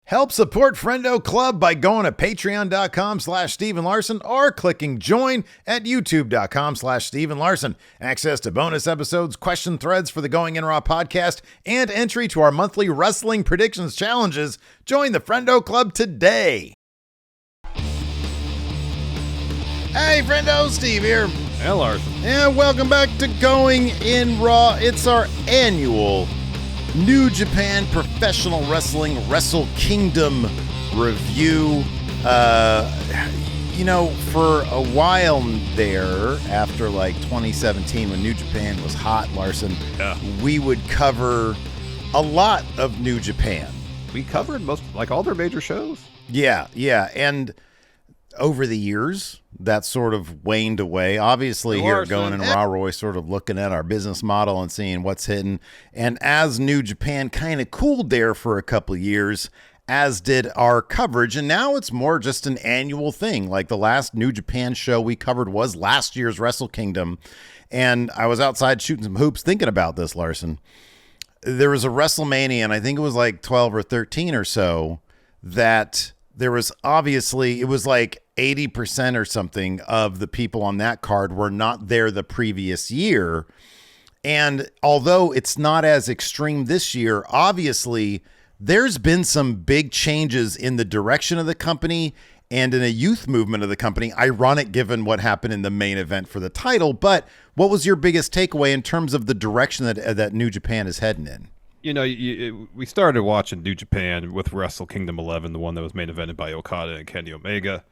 Help support Friendo Club by going to patreon.com/Steven Larson or clicking join at youtube.com/Steven Larson. Access to bonus episodes, question threads for the Going In Raw podcast, and entry to our monthly wrestling predictions challenges. Join the Friendo Club today. Hey, Friendo, Steve here. Hey, Larson. And welcome back to Going In Raw. It's our annual New Japan Professional Wrestling Wrestle Kingdom review. For a while there, after like 2017 when New Japan was hot, Larson, we would cover a lot of New Japan. We covered all their major shows. Yeah. And over the years, that sort of waned away. Obviously, here at Going In Raw, we're always sort of looking at our business model and seeing what's hidden. And as New Japan kind of cooled there for a couple of years, as did our coverage. And now it's more just an annual thing. Like the last New Japan show we covered was last year's Wrestle Kingdom. And I was outside shooting some hoops thinking about this, Larson. There was a WrestleMania, and I think it was like 12 or 13 or so, that there was obviously, it was like 80% or something of the people on that card were not there the previous year. And although it's not as extreme this year, obviously there's been some big changes in the direction of the company and in a youth movement of the company. Ironic given what happened in the main event for the title. But what was your biggest takeaway in terms of the direction that New Japan is heading in? We started watching New Japan with Wrestle Kingdom 11, the one that was main evented by Okada and Kenny Omega.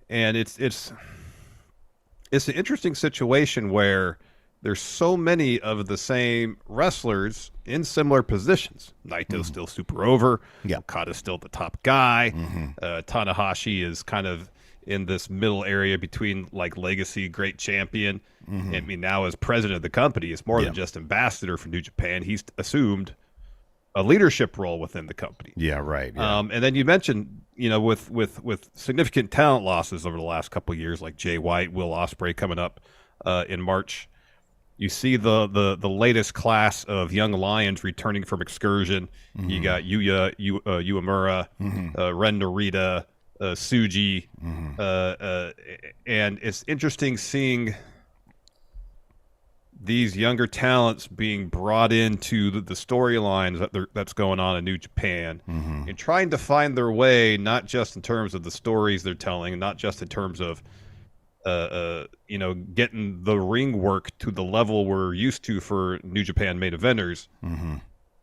And it's an interesting situation where there's so many of the same wrestlers in similar positions. Naito's still super over. Yeah. Okada's still the top guy. Tanahashi is kind of in this middle area between like legacy, great champion. I mean, now as president of the company, it's more than just ambassador for New Japan. He's assumed a leadership role within the company. Yeah, right. Yeah. And then you mentioned, with significant talent losses over the last couple of years, like Jay White, Will Ospreay coming up in March. You see the latest class of young lions returning from excursion. You got Yuya Uemura, Ren Narita, Tsuji, and it's interesting seeing these younger talents being brought into the storylines that's going on in New Japan and trying to find their way, not just in terms of the stories they're telling, not just in terms of, getting the ring work to the level we're used to for New Japan main eventers,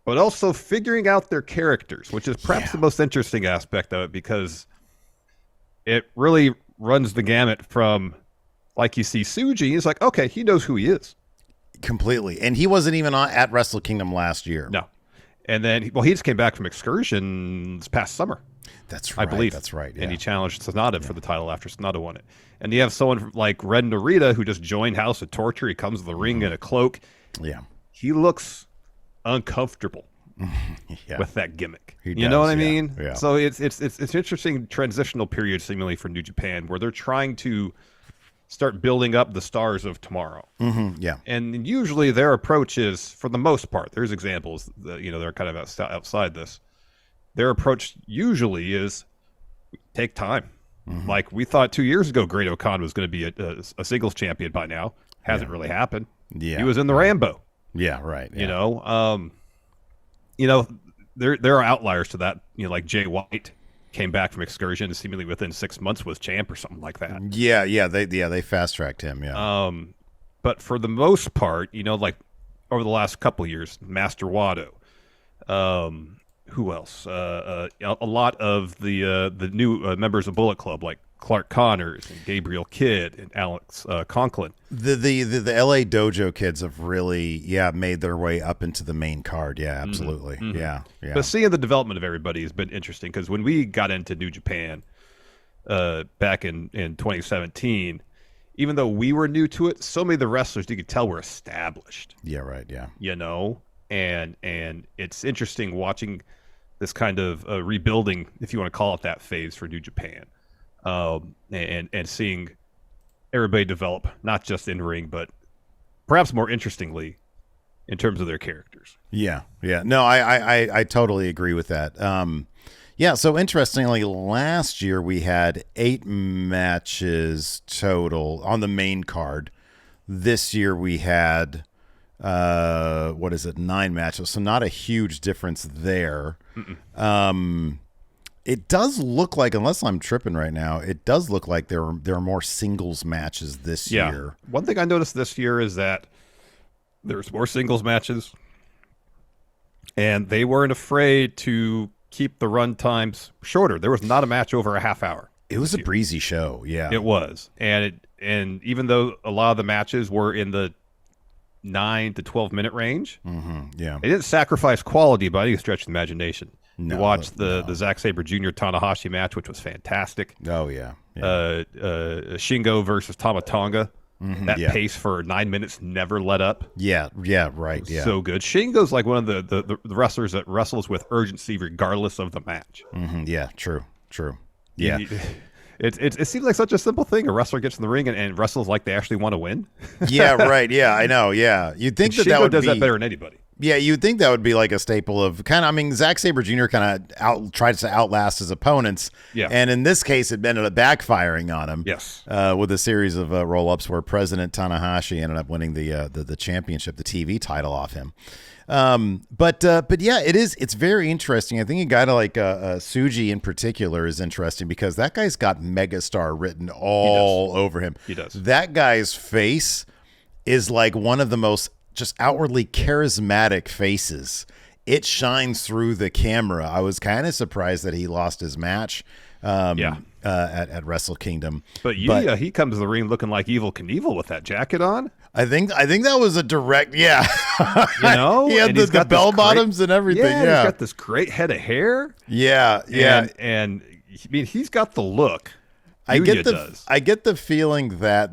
but also figuring out their characters, which is perhaps the most interesting aspect of it, because it really runs the gamut from, like, you see Tsuji, he's like, okay, he knows who he is. Completely. And he wasn't even at Wrestle Kingdom last year. No. And then, he just came back from excursion this past summer. That's right. I believe. That's right. Yeah. And he challenged Sonata for the title after Sonata won it. And you have someone like Ren Narita who just joined House of Torture. He comes to the ring in a cloak. Yeah. He looks uncomfortable with that gimmick. You know what I mean? Yeah. So it's an interesting transitional period seemingly for New Japan where they're trying to start building up the stars of tomorrow. Yeah. And usually their approach is, for the most part, there's examples that, they're kind of outside this. Their approach usually is take time. Like we thought 2 years ago, Great O'Khan was going to be a singles champion by now. Hasn't really happened. Yeah. He was in the Rambo. Yeah, right. Yeah. There are outliers to that. Like Jay White came back from excursion and seemingly within 6 months was champ or something like that. Yeah. They fast tracked him. Yeah. But for the most part, like over the last couple of years, Master Wado, who else? A lot of the new members of Bullet Club, like Clark Connors and Gabriel Kidd and Alex Conklin. The LA Dojo kids have really made their way up into the main card. Yeah, absolutely. Yeah. But seeing the development of everybody has been interesting, because when we got into New Japan back in 2017, even though we were new to it, so many of the wrestlers you could tell were established. Yeah, right. Yeah. And it's interesting watching this kind of rebuilding, if you want to call it that, phase for New Japan, and seeing everybody develop, not just in ring, but perhaps more interestingly, in terms of their characters. Yeah. No, I totally agree with that. Yeah, so interestingly, last year we had 8 matches total on the main card. This year we had 9 matches, so not a huge difference there. It does look like, unless I'm tripping right now, it does look like there are more singles matches this year. One thing I noticed this year is that there's more singles matches, and they weren't afraid to keep the run times shorter. There was not a match over a half hour. It was a breezy show, yeah. It was, and even though a lot of the matches were in the 9 to 12 minute range, they didn't sacrifice quality by any stretch of the imagination. No, you watched the Zack Sabre Jr. Tanahashi match, which was fantastic. Oh yeah. Shingo versus Tama Tonga. That pace for 9 minutes never let up. Yeah, right. Yeah, so good. Shingo's like one of the wrestlers that wrestles with urgency regardless of the match. Yeah, true. Yeah, it seems like such a simple thing. A wrestler gets in the ring and wrestles like they actually want to win. Yeah, right. Yeah, I know. Yeah, you'd think that would does that better than anybody. Yeah, you'd think that would be like a staple of kind of. I mean, Zack Sabre Jr. kind of tries to outlast his opponents. Yeah, and in this case, it ended up backfiring on him. Yes, with a series of roll-ups where President Tanahashi ended up winning the championship, the TV title off him. But yeah, it's very interesting. I think a guy like Tsuji in particular is interesting because that guy's got megastar written all over him. He does. That guy's face is like one of the most just outwardly charismatic faces. It shines through the camera. I was kind of surprised that he lost his match at Wrestle Kingdom. But he comes to the ring looking like Evel Knievel with that jacket on. I think that was a direct, You know, he had the bell bottoms and everything. Yeah, he's got this great head of hair. Yeah. And I mean, he's got the look. I get the feeling that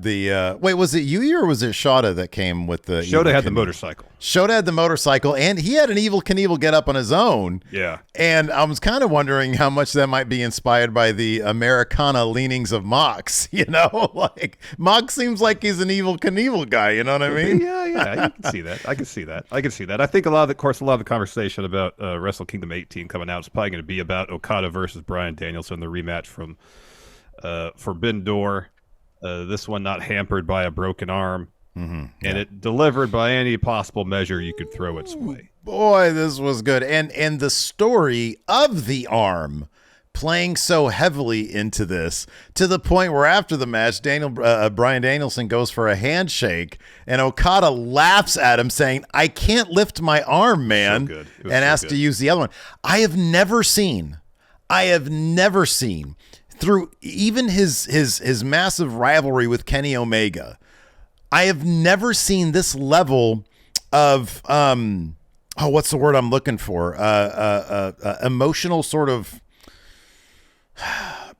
was it Yuya or was it Shota that came with the Shota had the motorcycle. Shota had the motorcycle, and he had an Evel Knievel get up on his own. Yeah. And I was kind of wondering how much that might be inspired by the Americana leanings of Mox. You know, like Mox seems like he's an Evel Knievel guy. You know what I mean? Yeah. You can see that. I can see that. I think a lot of the conversation about Wrestle Kingdom 18 coming out is probably going to be about Okada versus Bryan Danielson, the rematch from Forbidden Door. This one not hampered by a broken arm, and it delivered by any possible measure you could throw its way. Boy, this was good, and the story of the arm playing so heavily into this to the point where after the match, Bryan Danielson goes for a handshake, and Okada laughs at him, saying, "I can't lift my arm, man," and asks to use the other one. I have never seen through even his massive rivalry with Kenny Omega, I have never seen this level of what's the word I'm looking for? Emotional sort of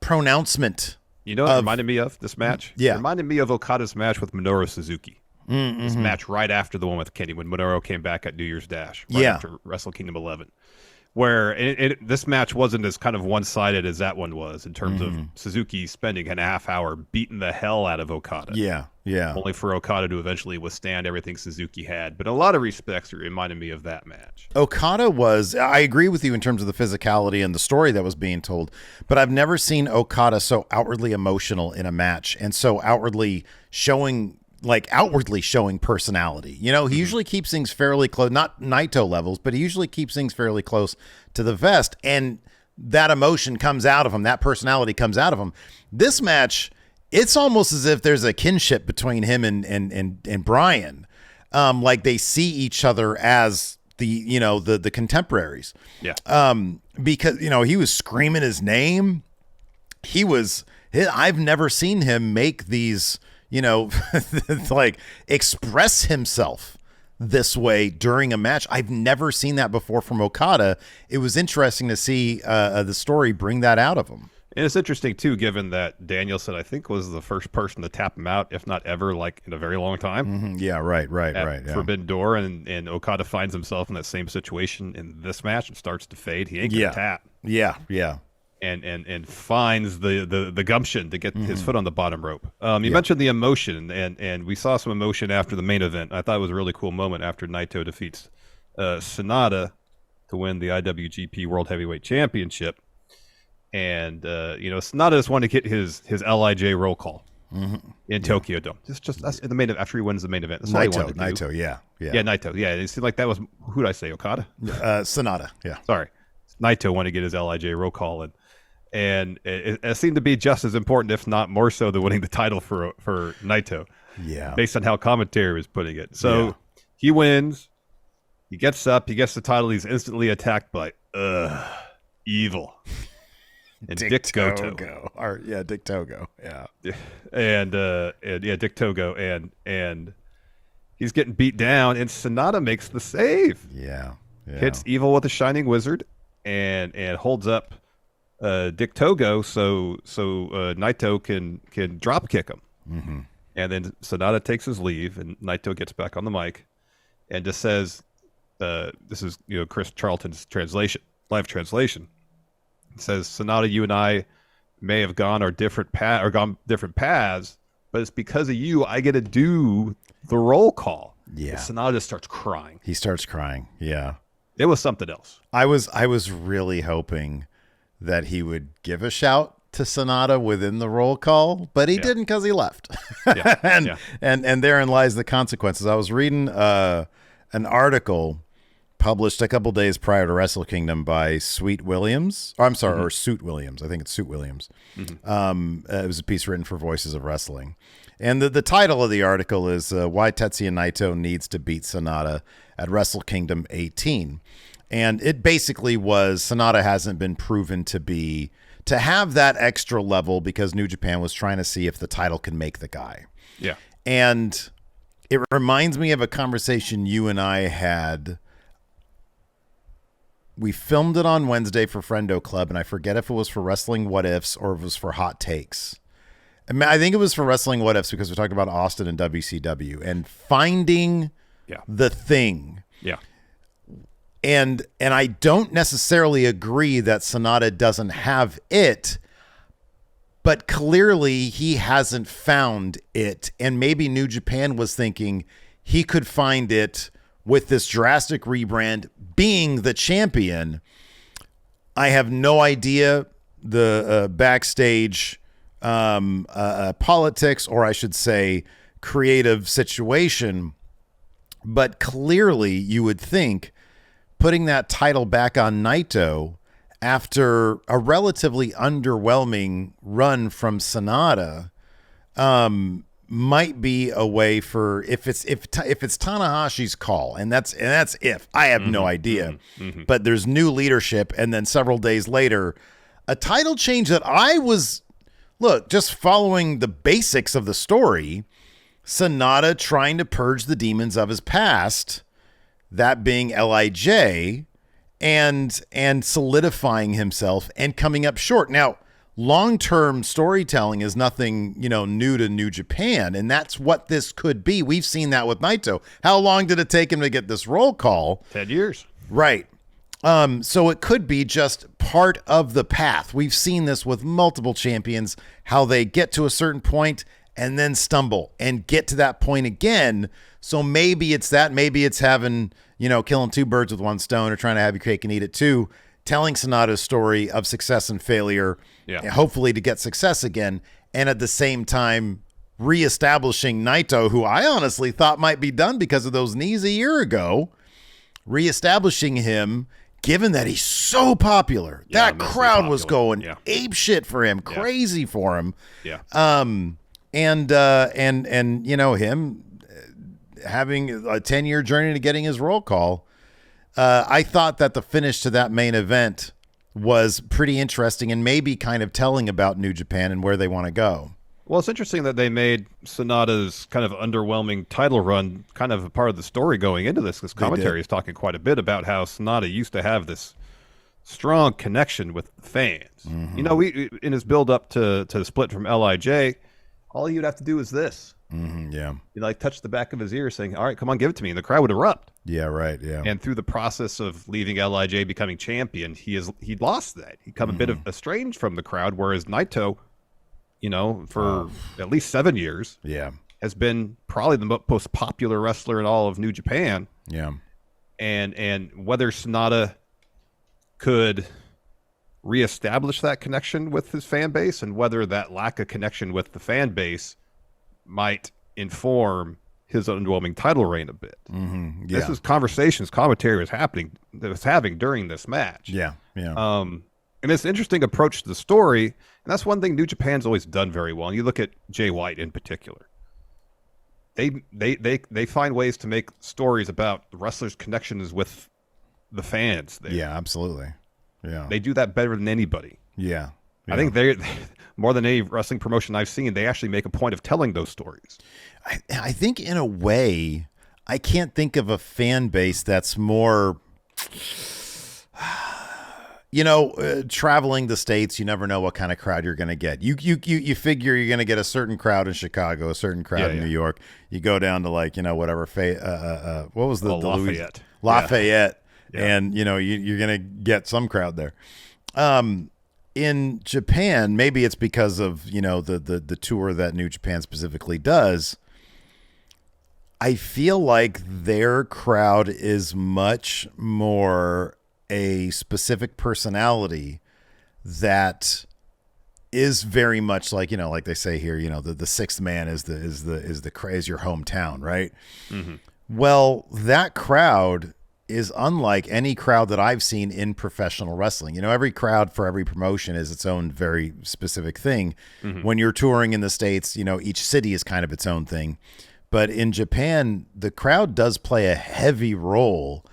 pronouncement. You know what it reminded me of this match? Yeah. It reminded me of Okada's match with Minoru Suzuki. This match right after the one with Kenny when Minoru came back at New Year's Dash. After Wrestle Kingdom 11. Where this match wasn't as kind of one-sided as that one was in terms of Suzuki spending a half hour beating the hell out of Okada. Yeah. Only for Okada to eventually withstand everything Suzuki had. But in a lot of respects, it reminded me of that match. Okada I agree with you in terms of the physicality and the story that was being told, but I've never seen Okada so outwardly emotional in a match and so outwardly showing personality. You know, he usually keeps things fairly close, not Naito levels, but he usually keeps things fairly close to the vest. And that emotion comes out of him. That personality comes out of him. This match, it's almost as if there's a kinship between him and Bryan. Like they see each other as the contemporaries. Yeah. Because, he was screaming his name. I've never seen him make these, like express himself this way during a match. I've never seen that before from Okada. It was interesting to see the story bring that out of him. And it's interesting too, given that Danielson, I think, was the first person to tap him out, if not ever, like in a very long time. Yeah, right. Yeah. Forbidden Door, and Okada finds himself in that same situation in this match and starts to fade. He ain't gonna tap. Yeah. And finds the gumption to get his foot on the bottom rope. You mentioned the emotion, and we saw some emotion after the main event. I thought it was a really cool moment after Naito defeats Sonata to win the IWGP World Heavyweight Championship. And Sonata just wanted to get his LIJ roll call in Tokyo Dome. Just that's in the main after he wins the main event. That's all he wanted to do. Naito, yeah, Naito, yeah. It seemed like that was who did I say? Okada, Sonata, yeah. Sorry, Naito wanted to get his LIJ roll call, and it seemed to be just as important, if not more so, than winning the title for Naito. Yeah, based on how commentary was putting it. So he wins. He gets up. He gets the title. He's instantly attacked by Evil. And Dick Togo. Dick Togo. Yeah. And Dick Togo. And he's getting beat down, and Sonata makes the save. Yeah. Hits Evil with a Shining Wizard and holds up Dick Togo so Naito can drop kick him. Mm-hmm. And then Sonata takes his leave, and Naito gets back on the mic and just says, this is Chris Charlton's live translation. It says, Sonata, you and I may have gone different paths, but it's because of you I get to do the roll call. Yeah. And Sonata just starts crying. He starts crying. Yeah. It was something else. I was really hoping that he would give a shout to Sonata within the roll call, but he didn't because he left. And therein lies the consequences. I was reading an article published a couple days prior to Wrestle Kingdom by Sweet Williams. Or Suit Williams. I think it's Suit Williams. Mm-hmm. It was a piece written for Voices of Wrestling. And the title of the article is Why Tetsuya Naito Needs to Beat Sonata at Wrestle Kingdom 18. And it basically was Sonata hasn't been proven to have that extra level because New Japan was trying to see if the title can make the guy. Yeah. And it reminds me of a conversation you and I had. We filmed it on Wednesday for Friendo Club, and I forget if it was for Wrestling What Ifs or if it was for Hot Takes. I think it was for Wrestling What Ifs because we talked about Austin and WCW and finding the thing. Yeah. And I don't necessarily agree that Sonata doesn't have it, but clearly he hasn't found it. And maybe New Japan was thinking he could find it with this drastic rebrand, being the champion. I have no idea the backstage politics, or I should say creative situation, but clearly you would think putting that title back on Naito after a relatively underwhelming run from Sonata might be a way for if it's Tanahashi's call, and that's if I have no idea, but there's new leadership, and then several days later, a title change that I was just following the basics of the story, Sonata trying to purge the demons of his past, that being LIJ, and solidifying himself and coming up short. Now, long-term storytelling is nothing, new to New Japan, and that's what this could be. We've seen that with Naito. How long did it take him to get this roll call? 10 years. Right. So it could be just part of the path. We've seen this with multiple champions, how they get to a certain point and then stumble and get to that point again. So maybe it's that. Maybe it's having, killing two birds with one stone, or trying to have your cake and eat it too, telling Sonata's story of success and failure, hopefully to get success again, and at the same time reestablishing Naito, who I honestly thought might be done because of those knees a year ago, reestablishing him, given that he's so popular. That crowd was going ape shit for him, crazy for him. Yeah. And him having a 10-year journey to getting his roll call. I thought that the finish to that main event was pretty interesting and maybe kind of telling about New Japan and where they want to go. Well, it's interesting that they made Sonata's kind of underwhelming title run kind of a part of the story going into this. This commentary is talking quite a bit about how Sonata used to have this strong connection with fans. Mm-hmm. We in his build up to the split from LIJ, all you'd have to do is this. Mm-hmm, yeah. You touch the back of his ear saying, all right, come on, give it to me. And the crowd would erupt. Yeah, right. Yeah. And through the process of leaving LIJ, becoming champion, he lost that. He become a bit of estranged from the crowd, whereas Naito, for at least 7 years, has been probably the most popular wrestler in all of New Japan. Yeah. And whether Sonata could reestablish that connection with his fan base, and whether that lack of connection with the fan base might inform his underwhelming title reign a bit. This is commentary was having during this match. And it's an interesting approach to the story, and that's one thing New Japan's always done very well. And you look at Jay White in particular. They find ways to make stories about the wrestlers' connections with the fans there. Yeah, absolutely. Yeah. They do that better than anybody. Yeah. I think they more than any wrestling promotion I've seen, they actually make a point of telling those stories. I think in a way, I can't think of a fan base that's more, traveling the States, you never know what kind of crowd you're going to get. You figure you're going to get a certain crowd in Chicago, a certain crowd in New York. You go down to whatever, what was the Lafayette. Lafayette. Yeah. And, you're going to get some crowd there. In Japan, maybe it's because of, the tour that New Japan specifically does. I feel like their crowd is much more a specific personality that is very much like they say here, the sixth man is your hometown, right? Well, that crowd is unlike any crowd that I've seen in professional wrestling. Every crowd for every promotion is its own very specific thing. When you're touring in the States, each city is kind of its own thing. But in Japan, the crowd does play a heavy role,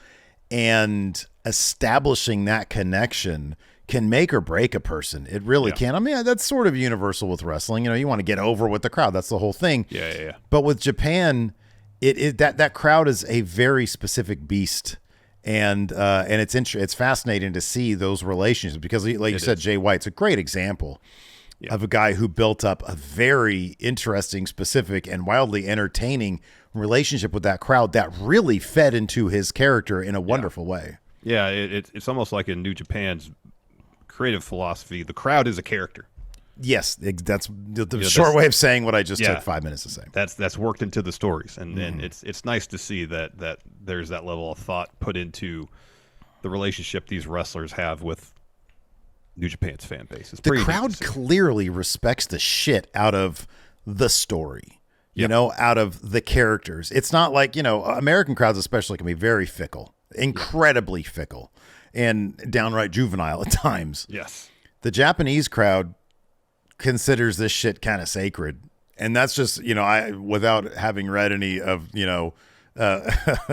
and establishing that connection can make or break a person. It really can. I mean, that's sort of universal with wrestling. You want to get over with the crowd. That's the whole thing. Yeah. But with Japan, that crowd is a very specific beast. And it's fascinating to see those relationships because, like you said, Jay White's a great example of a guy who built up a very interesting, specific, and wildly entertaining relationship with that crowd that really fed into his character in a wonderful way. Yeah, it's almost like in New Japan's creative philosophy, the crowd is a character. Yes, that's the short way of saying what I just took 5 minutes to say. That's worked into the stories, and it's nice to see that there's that level of thought put into the relationship these wrestlers have with New Japan's fan base. The crowd clearly respects the shit out of the story, out of the characters. It's not like, American crowds especially can be very fickle, incredibly fickle, and downright juvenile at times. Yes. The Japanese crowd considers this shit kind of sacred. And that's just, I without having read any of,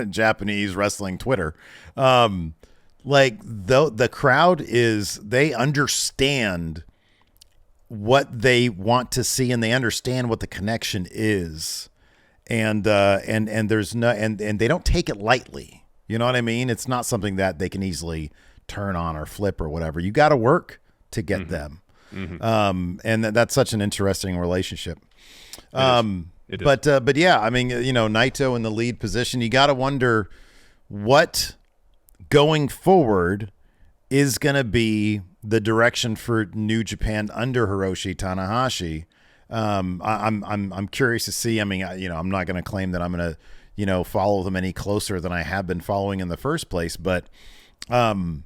Japanese wrestling Twitter, the crowd they understand what they want to see, and they understand what the connection is. And there's no, and they don't take it lightly. You know what I mean? It's not something that they can easily turn on or flip or whatever. You got to work to get them. And that's such an interesting relationship. It is. But yeah, I mean, Naito in the lead position, you got to wonder what going forward is going to be the direction for New Japan under Hiroshi Tanahashi. I'm curious to see. I mean, I'm not going to claim that I'm going to, follow them any closer than I have been following in the first place, but because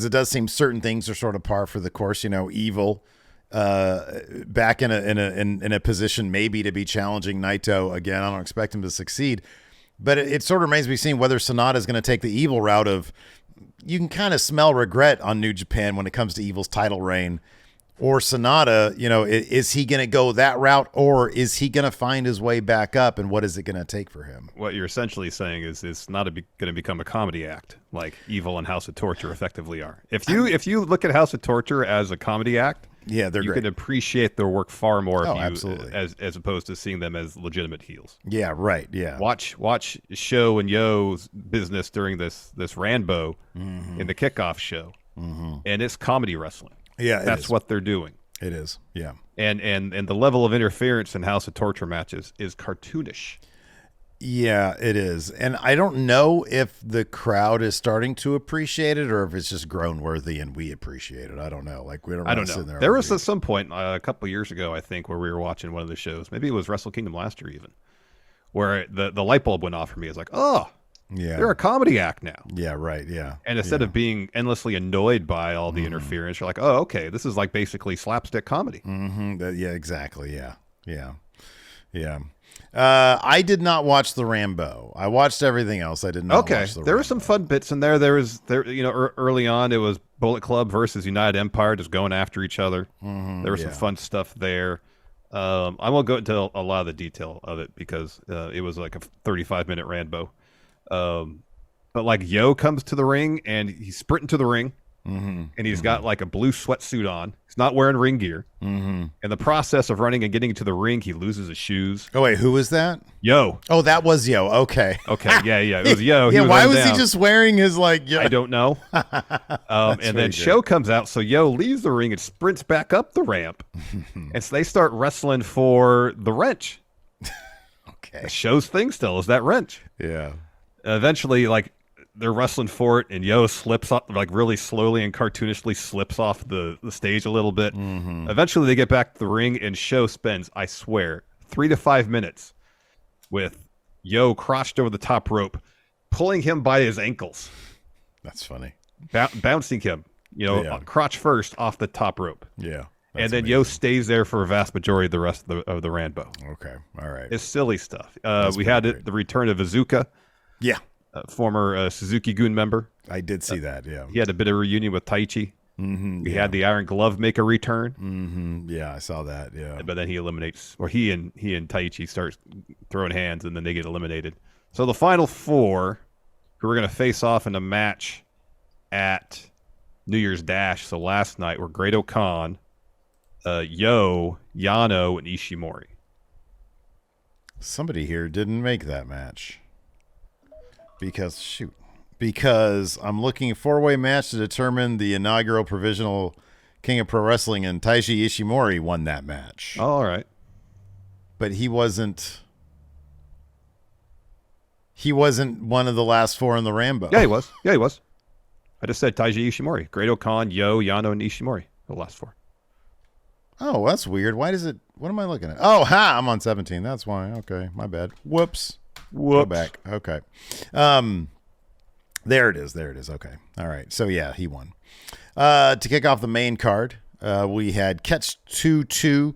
it does seem certain things are sort of par for the course. Evil back in a position maybe to be challenging Naito again. I don't expect him to succeed, but it sort of remains to be seen whether Sonata is going to take the Evil route of. You can kind of smell regret on New Japan when it comes to Evil's title reign, or Sonata. Is he going to go that route, or is he going to find his way back up? And what is it going to take for him? What you're essentially saying is it's not going to become a comedy act like Evil and House of Torture effectively are. If you look at House of Torture as a comedy act, they're great. You can appreciate their work far more absolutely. as opposed to seeing them as legitimate heels. Yeah, right. Yeah. Watch Sho and Yo's business during this Rambo in the kickoff show, and it's comedy wrestling. Yeah, that's what they're doing. It is. Yeah. And the level of interference in House of Torture matches is cartoonish. Yeah, it is. And I don't know if the crowd is starting to appreciate it or if it's just grown worthy and we appreciate it. I don't know. Like, we don't. I don't know. There was at some point a couple of years ago, I think, where we were watching one of the shows. Maybe it was Wrestle Kingdom last year, even, where the light bulb went off for me. It's like, oh, Yeah. They're a comedy act now. Yeah, right. Yeah. And instead of being endlessly annoyed by all the interference, you're like, oh, okay, this is like basically slapstick comedy. Yeah, exactly. Yeah. Yeah. Yeah. I did not watch the Rambo. I watched everything else. I did not watch the there Rambo. were some fun bits in there. Early on, it was Bullet Club versus United Empire just going after each other. There was some fun stuff there. I won't go into a lot of the detail of it because it was like a 35-minute Rambo. But like Yo comes to the ring and he's sprinting to the ring. And he's got like a blue sweatsuit on. He's not wearing ring gear. In the process of running and getting to the ring, he loses his shoes. Oh, wait, who was that? Yo. Oh, that was Yo. Okay. Yeah. It was Yo. Yeah, why was he just wearing his Yo? I don't know. And then Show comes out, so Yo leaves the ring and sprints back up the ramp. And so they start wrestling for the wrench. Okay. Show's thing still is that wrench. Yeah. Eventually, like, they're wrestling for it, and Yo slips off, like really slowly and cartoonishly slips off the stage a little bit. Eventually, they get back to the ring, and Show spends, I swear, 3 to 5 minutes with Yo crouched over the top rope, pulling him by his ankles. That's funny. Bouncing him, crotch first off the top rope. Yeah. And then Yo stays there for a vast majority of the rest of the Rambo. Okay. All right. It's silly stuff. We had the return of Iizuka. Yeah. Former Suzuki-gun member. I did see that, yeah. He had a bit of a reunion with Taichi. We had the Iron Glove make a return. Yeah, I saw that, yeah. But then he and Taichi start throwing hands, and then they get eliminated. So the final four, who were going to face off in a match at New Year's Dash, so last night, were Great Khan, Yo, Yano, and Ishimori. Somebody here didn't make that match. Because I'm looking 4-way match to determine the inaugural provisional King of Pro Wrestling, and Taiji Ishimori won that match. Oh, all right. But he wasn't one of the last four in the Rambo. Yeah, he was. I just said Taiji Ishimori. Great Khan, Yo, Yano, and Ishimori. The last four. Oh, that's weird. Why does it... What am I looking at? Oh, I'm on 17. That's why. Okay, my bad. Whoops. Go back. Okay. There it is. Okay. All right. So, yeah, he won. To kick off the main card, we had Catch 22,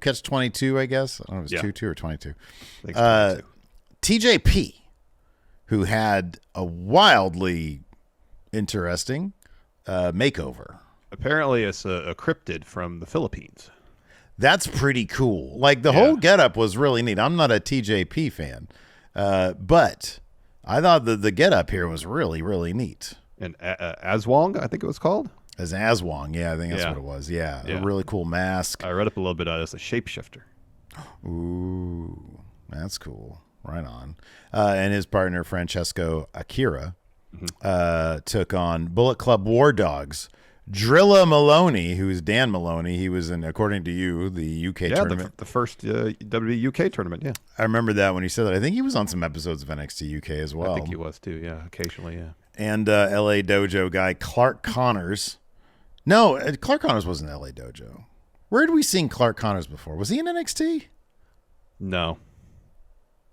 I guess. I don't know if it was 22 or 22. TJP, who had a wildly interesting makeover. Apparently, it's a cryptid from the Philippines. That's pretty cool. Like, the whole getup was really neat. I'm not a TJP fan. But I thought the get-up here was really, really neat. And Aswang, I think it was called? As Aswang, yeah, I think that's what it was. Yeah, a really cool mask. I read up a little bit on it as a shapeshifter. Ooh, that's cool. Right on. And his partner, Francesco Akira, took on Bullet Club War Dogs. Drilla Maloney, who's Dan Maloney. He was in, according to you, the UK tournament. The first WWE UK tournament, yeah. I remember that when he said that. I think he was on some episodes of NXT UK as well. I think he was too, yeah, occasionally, yeah. And LA Dojo guy, Clark Connors. No, Clark Connors wasn't LA Dojo. Where had we seen Clark Connors before? Was he in NXT? No.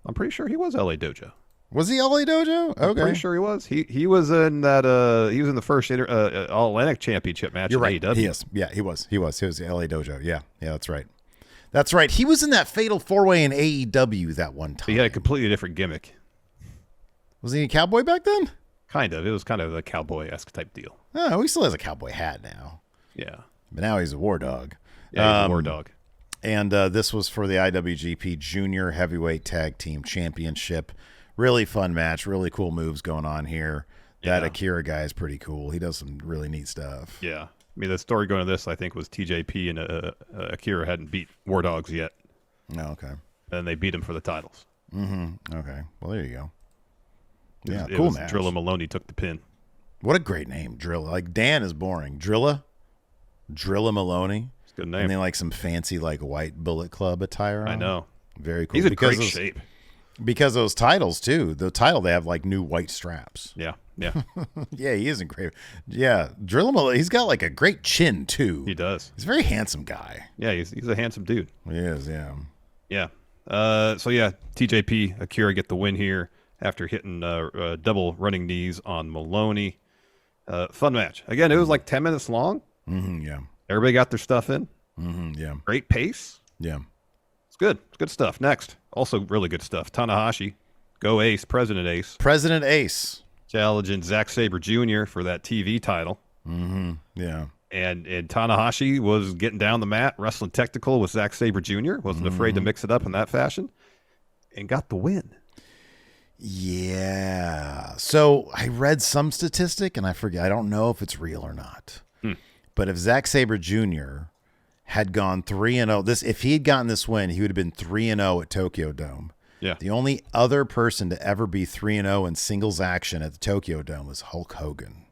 I'm pretty sure he was LA Dojo. Was he LA Dojo? Okay. I'm pretty sure he was. He was in that. He was in the first All Atlantic Championship match. You're right. AEW. He is. Yeah, he was. He was LA Dojo. Yeah, that's right. That's right. He was in that Fatal 4-Way in AEW that one time. He had a completely different gimmick. Was he a cowboy back then? Kind of. It was kind of a cowboy-esque type deal. Oh, he still has a cowboy hat now. Yeah. But now he's a war dog. Yeah, he's a war dog. And this was for the IWGP Junior Heavyweight Tag Team Championship. Really fun match. Really cool moves going on here. That Akira guy is pretty cool. He does some really neat stuff. Yeah. I mean, the story going to this, I think, was TJP and Akira hadn't beat War Dogs yet. Oh, okay. And they beat him for the titles. Okay. Well, there you go. Yeah, it cool was match. Drilla Maloney took the pin. What a great name, Drilla. Like, Dan is boring. Drilla Maloney. It's a good name. And then, like, some fancy, like, white Bullet Club attire on. I know. Very cool. He's in great shape. Because those titles, too. The title, they have, like, new white straps. Yeah. Yeah, he is in great. Yeah, Drilla Maloney, he's got, like, a great chin, too. He does. He's a very handsome guy. Yeah, he's a handsome dude. He is, yeah. Yeah. TJP, Akira get the win here. after hitting double running knees on Maloney. Fun match. Again, it was like 10 minutes long. Yeah. Everybody got their stuff in. Yeah. Great pace. Yeah. It's good. It's good stuff. Next, also really good stuff. Tanahashi, go Ace, President Ace. President Ace. Challenging Sabre Jr. for that TV title. Yeah. And Tanahashi was getting down the mat, wrestling technical with Sabre Jr. Wasn't afraid to mix it up in that fashion. And got the win. Yeah. So I read some statistic, and I forget. I don't know if it's real or not. But if Sabre Jr. had gone 3-0, if he had gotten this win, he would have been 3-0 at Tokyo Dome. Yeah. The only other person to ever be 3-0 in singles action at the Tokyo Dome was Hulk Hogan.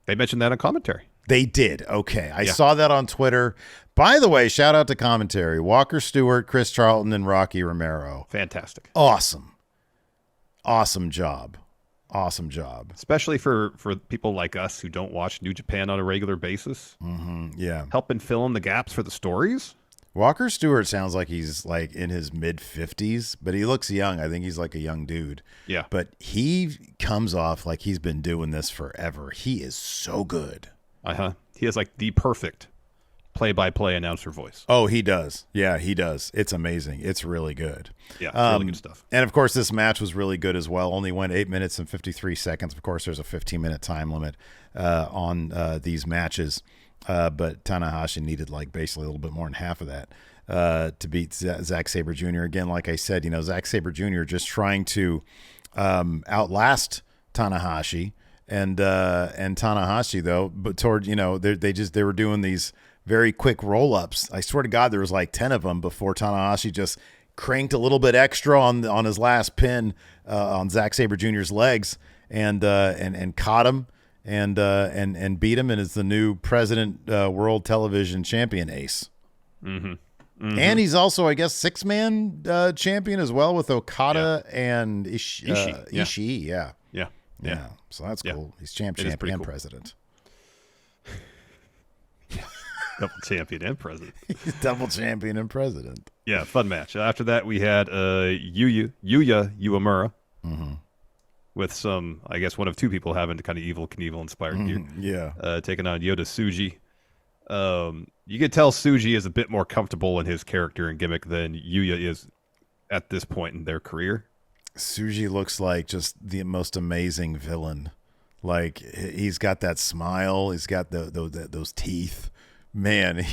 They mentioned that on commentary. They did. Okay. I saw that on Twitter. By the way, shout out to commentary. Walker Stewart, Chris Charlton, and Rocky Romero. Fantastic. Awesome. Awesome job. Awesome job. Especially for people like us who don't watch New Japan on a regular basis. Yeah. Helping fill in the gaps for the stories. Walker Stewart sounds like he's like in his mid-50s, but he looks young. I think he's like a young dude. Yeah. But he comes off like he's been doing this forever. He is so good. He has like the perfect play-by-play announcer voice. Oh, he does. Yeah, he does. It's amazing. It's really good. Yeah, really good stuff. And, of course, this match was really good as well. Only went 8 minutes and 53 seconds. Of course, there's a 15-minute time limit on these matches. But Tanahashi needed like basically a little bit more than half of that to beat Sabre Jr. Again, like I said, Sabre Jr. just trying to outlast Tanahashi. And Tanahashi, though, but toward, they were doing these very quick roll-ups. I swear to God, there was like 10 of them before Tanahashi just cranked a little bit extra on his last pin on Sabre Jr.'s legs and caught him and beat him, and is the new President World Television Champion Ace. And he's also, I guess, 6-man champion as well with Okada and Ishii. Yeah. So that's cool. He's champion and cool. President. Double champion and president. He's double champion and president. Yeah, fun match. After that, we had Yuya Uemura with some, I guess, one of two people having kind of Evil Knievel inspired gear. Yeah. Taking on Yota Tsuji. You could tell Tsuji is a bit more comfortable in his character and gimmick than Yuya is at this point in their career. Tsuji looks like just the most amazing villain. Like, he's got that smile. He's got those teeth. Man,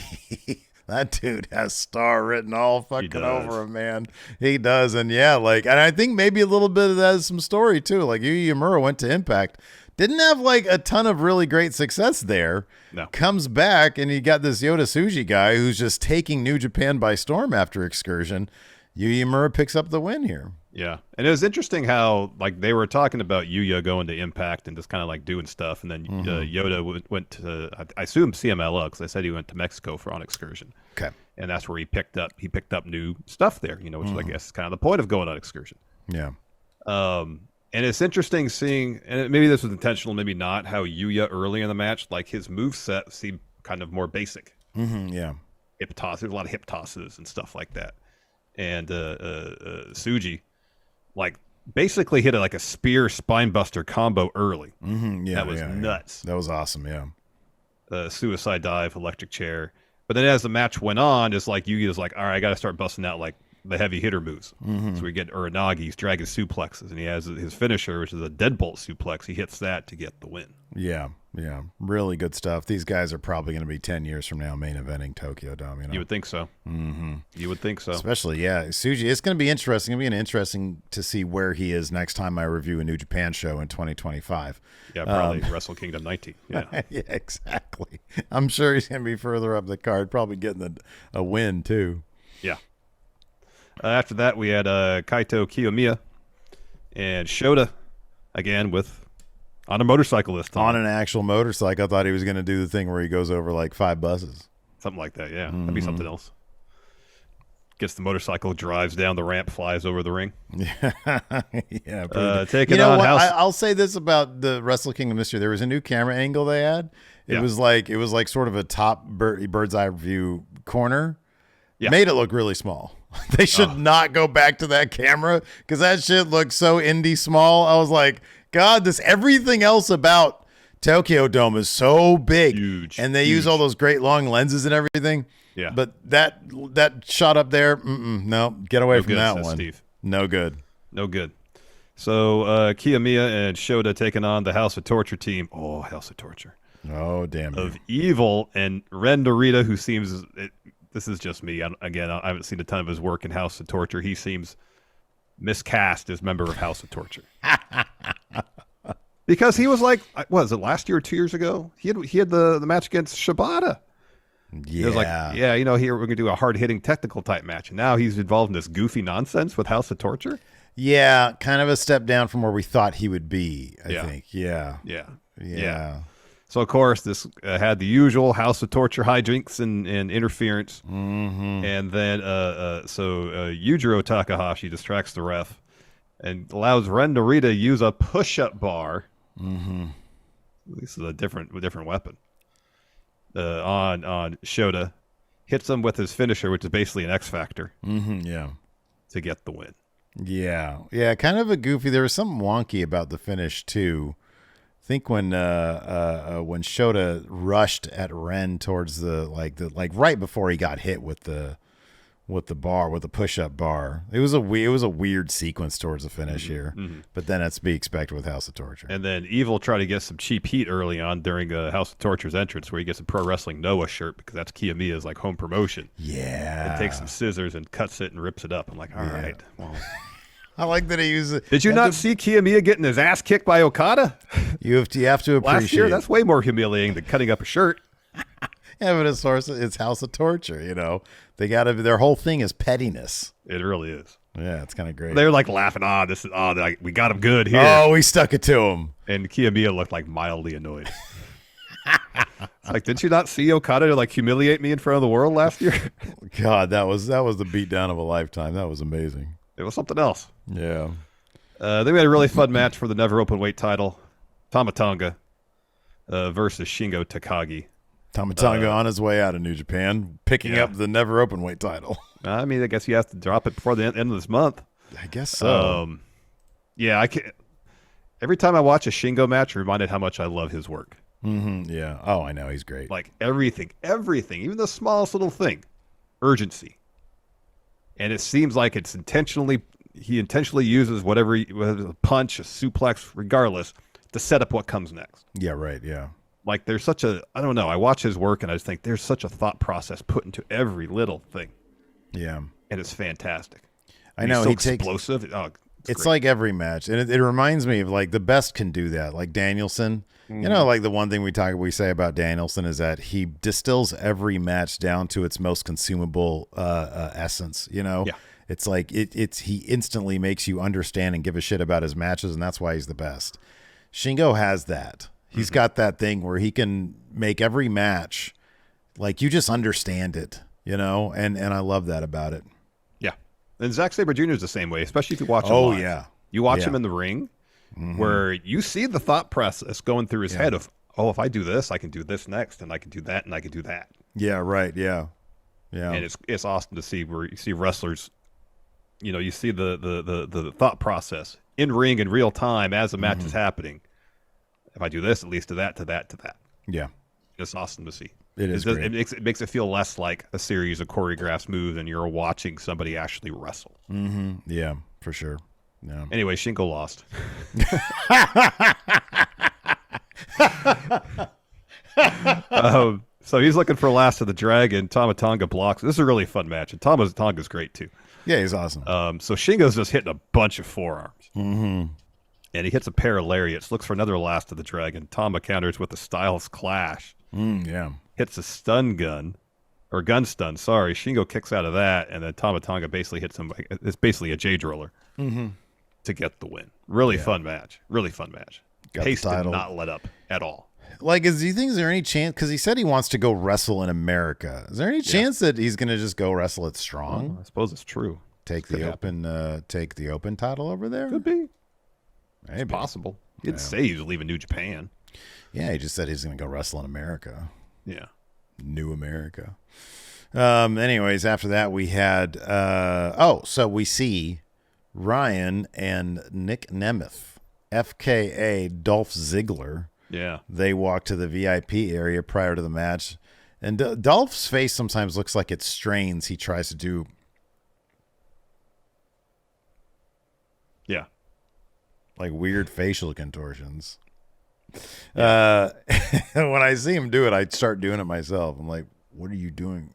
that dude has star written all fucking over him, man. He does. And and I think maybe a little bit of that is some story too. Like, Yuya Uemura went to Impact. Didn't have like a ton of really great success there. No. Comes back and you got this Yota Tsuji guy who's just taking New Japan by storm after Excursion. Yuya Uemura picks up the win here. Yeah, and it was interesting how like they were talking about Yuya going to Impact and just kind of like doing stuff, and then Yota went to I assume CMLL because I said he went to Mexico for on Excursion. Okay, and that's where he picked up new stuff there, which I guess is kind of the point of going on Excursion. Yeah. And it's interesting seeing, and maybe this was intentional, maybe not, how Yuya early in the match, like his moveset seemed kind of more basic. Yeah. Hip toss, there's a lot of hip tosses and stuff like that, and Tsuji. Like basically hit like a spear spinebuster combo early. Yeah, that was nuts. That was awesome. Yeah. Suicide dive, electric chair. But then as the match went on, it's like Yuya's like, all right, I got to start busting out like the heavy hitter moves. So we get Uranagi's, dragon suplexes, and he has his finisher, which is a deadbolt suplex. He hits that to get the win. Yeah. Really good stuff. These guys are probably going to be 10 years from now main eventing Tokyo Dome. You would think so. You would think so. Especially, Tsuji. It's going to be interesting. It's going to be interesting to see where he is next time I review a New Japan show in 2025. Yeah, probably Wrestle Kingdom 19. Yeah. Yeah, exactly. I'm sure he's going to be further up the card, probably getting a win too. Yeah. After that, we had Kaito Kiyomiya and Shota again on a motorcycle this time. On an actual motorcycle. I thought he was going to do the thing where he goes over like 5 buses. Something like that, yeah. That'd be something else. Gets the motorcycle, drives down the ramp, flies over the ring. Yeah. Taking on House. I'll say this about the Wrestle Kingdom this year. There was a new camera angle they had. It was like sort of a top bird's eye view corner. Yeah. Made it look really small. They should not go back to that camera because that shit looked so indie small. I was like, God, everything else about Tokyo Dome is so big. Huge. And they use all those great long lenses and everything. Yeah. But that shot up there, no, get away from that one. Steve. No good. No good. So Kiyomiya and Shota taking on the House of Torture team. Oh, House of Torture. Oh, damn. Of Evil and Ren Narita, who seems... this is just me. I haven't seen a ton of his work in House of Torture. He seems miscast as member of House of Torture. Because he was like, what was it, last year or 2 years ago? He had the match against Shibata. Yeah. He was like, yeah, here we're going to do a hard-hitting technical type match. And now he's involved in this goofy nonsense with House of Torture? Yeah, kind of a step down from where we thought he would be, I think. Yeah. So, of course, this had the usual House of Torture hijinks and interference. Mm-hmm. And then, Yujiro Takahashi distracts the ref and allows Ren Narita to use a push-up bar. Mm-hmm. This is a different weapon. On Shota. Hits him with his finisher, which is basically an X Factor. Mm-hmm, yeah. To get the win. Yeah, kind of a goofy. There was something wonky about the finish too. I think when Shota rushed at Ren towards the right before he got hit with the push-up bar. It was a weird sequence towards the finish here. Mm-hmm. But then that's to be expected with House of Torture. And then Evil tried to get some cheap heat early on during House of Torture's entrance, where he gets a Pro Wrestling Noah shirt because that's Kiyomiya's home promotion. Yeah. And takes some scissors and cuts it and rips it up. I'm like, all right. Well, I like that he used it. Did you not see Kiyomiya getting his ass kicked by Okada? You have to appreciate. Last year, that's way more humiliating than cutting up a shirt. Yeah, but it's House of Torture, They their whole thing is pettiness. It really is. Yeah, it's kind of great. They're laughing, we got him good here. Oh, we stuck it to him. And Kiyomiya looked mildly annoyed. It's didn't you not see Okada humiliate me in front of the world last year? God, that was the beatdown of a lifetime. That was amazing. It was something else. Yeah. Then we had a really fun match for the never open weight title. Tama Tonga versus Shingo Takagi. Tama Tonga on his way out of New Japan, picking up the never open weight title. I guess he has to drop it before the end of this month. I guess so. I can't. Every time I watch a Shingo match, I'm reminded how much I love his work. Mm-hmm, yeah. Oh, I know. He's great. Everything, even the smallest little thing, urgency. And it seems like he intentionally uses whether a punch, a suplex, regardless, to set up what comes next. Yeah, right, yeah. There's such I don't know, I watch his work and I just think there's such a thought process put into every little thing. Yeah. And it's fantastic. I know. He's so explosive. It's like every match. And it reminds me of the best can do that. Like Danielson. Mm. The one thing we say about Danielson is that he distills every match down to its most consumable essence, Yeah. It's he instantly makes you understand and give a shit about his matches, and that's why he's the best. Shingo has that. He's got that thing where he can make every match you just understand it, and I love that about it. Yeah. And Sabre Jr. is the same way, especially if you watch him live. Yeah. You watch him in the ring, where you see the thought process going through his head of, if I do this, I can do this next, and I can do that, and I can do that. Yeah, right, yeah. Yeah. And it's awesome to see where you see wrestlers, you see the thought process in ring in real time as the match is happening. If I do this, it leads to that, to that, to that. Yeah. It's awesome to see. It makes it feel less like a series of choreographed moves and you're watching somebody actually wrestle. Mm-hmm. Yeah, for sure. Yeah. Anyway, Shingo lost. So he's looking for Last of the Dragon. Tama Tonga blocks. This is a really fun match. And Tonga's great, too. Yeah, he's awesome. So Shingo's just hitting a bunch of forearms. Mm-hmm. And he hits a pair of lariats, looks for another Last of the Dragon. Tama counters with a Styles Clash. Yeah. Hits a stun gun, or gun stun, sorry. Shingo kicks out of that, and then Tama Tonga basically hits him. It's basically a Jade Roller to get the win. Really fun match. Really fun match. Pace did not let up at all. Do you think is there any chance, because he said he wants to go wrestle in America. Is there any chance that he's going to just go wrestle at Strong? Well, I suppose it's true. Take the open title over there? Could be. Maybe. It's possible. He didn't say he was leaving New Japan. Yeah, he just said he's going to go wrestle in America. Yeah. New America. Anyways, after that we had so we see Ryan and Nick Nemeth, FKA Dolph Ziggler. Yeah. They walk to the VIP area prior to the match. And Dolph's face sometimes looks like it strains. He tries to do. Yeah. Like weird facial contortions. Yeah. When I see him do it, I start doing it myself. I'm like, what are you doing?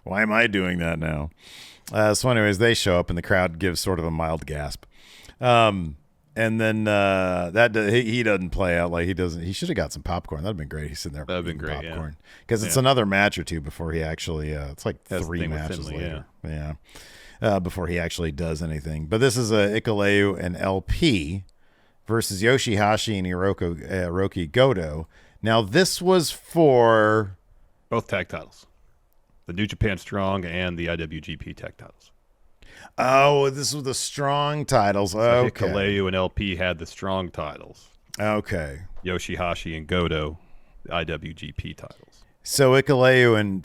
Why am I doing that now? So anyways, they show up and the crowd gives sort of a mild gasp. And then he doesn't play out like he doesn't. He should have got some popcorn. That'd been great. He's sitting there. That'd been great. Popcorn because it's another match or two before he actually. It's like 3 matches later. Yeah. Before he actually does anything. But this is Ikaleu and LP versus Yoshihashi and Hiroki Goto. Now this was for both tag titles, the New Japan Strong and the IWGP tag titles. Oh, this was the strong titles. So okay. Hikuleo and LP had the strong titles. Okay. Yoshihashi and Goto, the IWGP titles. So Hikuleo and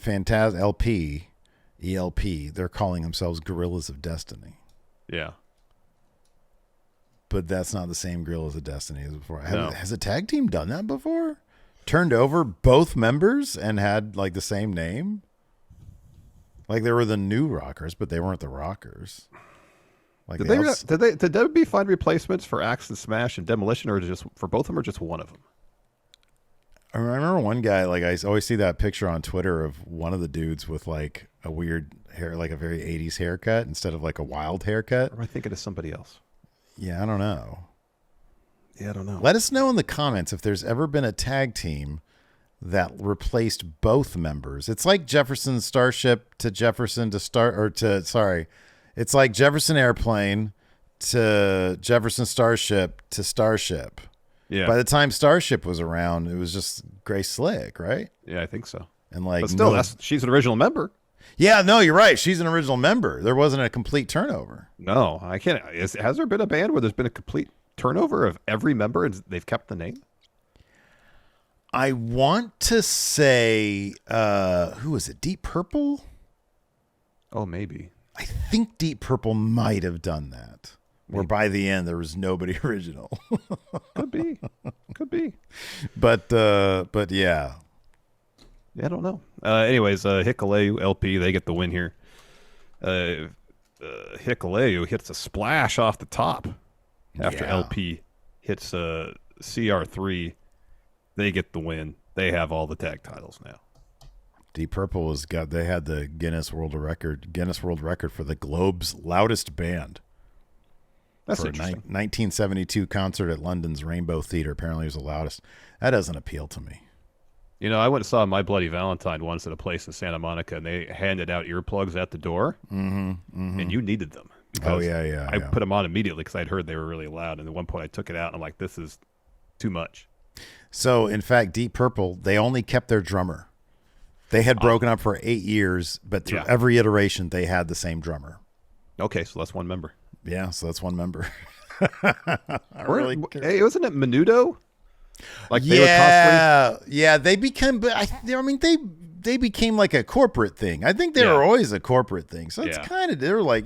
ELP, they're calling themselves Guerrillas of Destiny. Yeah. But that's not the same Guerrillas of Destiny as before. No. Has a tag team done that before? Turned over both members and had like the same name? Like they were the New Rockers, but they weren't the Rockers. Like did WWE find replacements for Axe and Smash and Demolition, or just for both of them, or just one of them? I remember one guy, like I always see that picture on Twitter of one of the dudes with like a weird hair, like a very 80s haircut instead of like a wild haircut. Or am I thinking of somebody else? Yeah, I don't know. Yeah, I don't know. Let us know in the comments if there's ever been a tag team that replaced both members. It's like Jefferson Starship to Jefferson to it's like Jefferson Airplane to Jefferson Starship to Starship. Yeah. By the time Starship was around, it was just Grace Slick, right? Yeah, I think so. And like, but still, she's an original member. Yeah, no, you're right. She's an original member. There wasn't a complete turnover. No, I can't. Has there been a band where there's been a complete turnover of every member and they've kept the name? I want to say, who is it? Deep Purple? Oh, maybe. I think Deep Purple might have done that. Maybe. Where by the end there was nobody original. Could be. But yeah. Yeah, I don't know. Anyways, Hikuleo, LP, they get the win here. Hikuleo hits a splash off the top after LP hits CR3. They get the win. They have all the tag titles now. Deep Purple they had the Guinness World Record for the globe's loudest band. That's for interesting. 1972 concert at London's Rainbow Theatre. Apparently it was the loudest. That doesn't appeal to me. You know, I went and saw My Bloody Valentine once at a place in Santa Monica, and they handed out earplugs at the door, and you needed them. Oh, yeah. I put them on immediately because I'd heard they were really loud, and at one point I took it out, and I'm like, this is too much. So, in fact, Deep Purple, they only kept their drummer. They had broken up for 8 years, but through every iteration, they had the same drummer. Okay, so that's one member. Yeah, so that's one member. Hey, wasn't it Menudo? Like they were constantly... they became. But they became like a corporate thing. I think they were always a corporate thing. So it's kind of they're like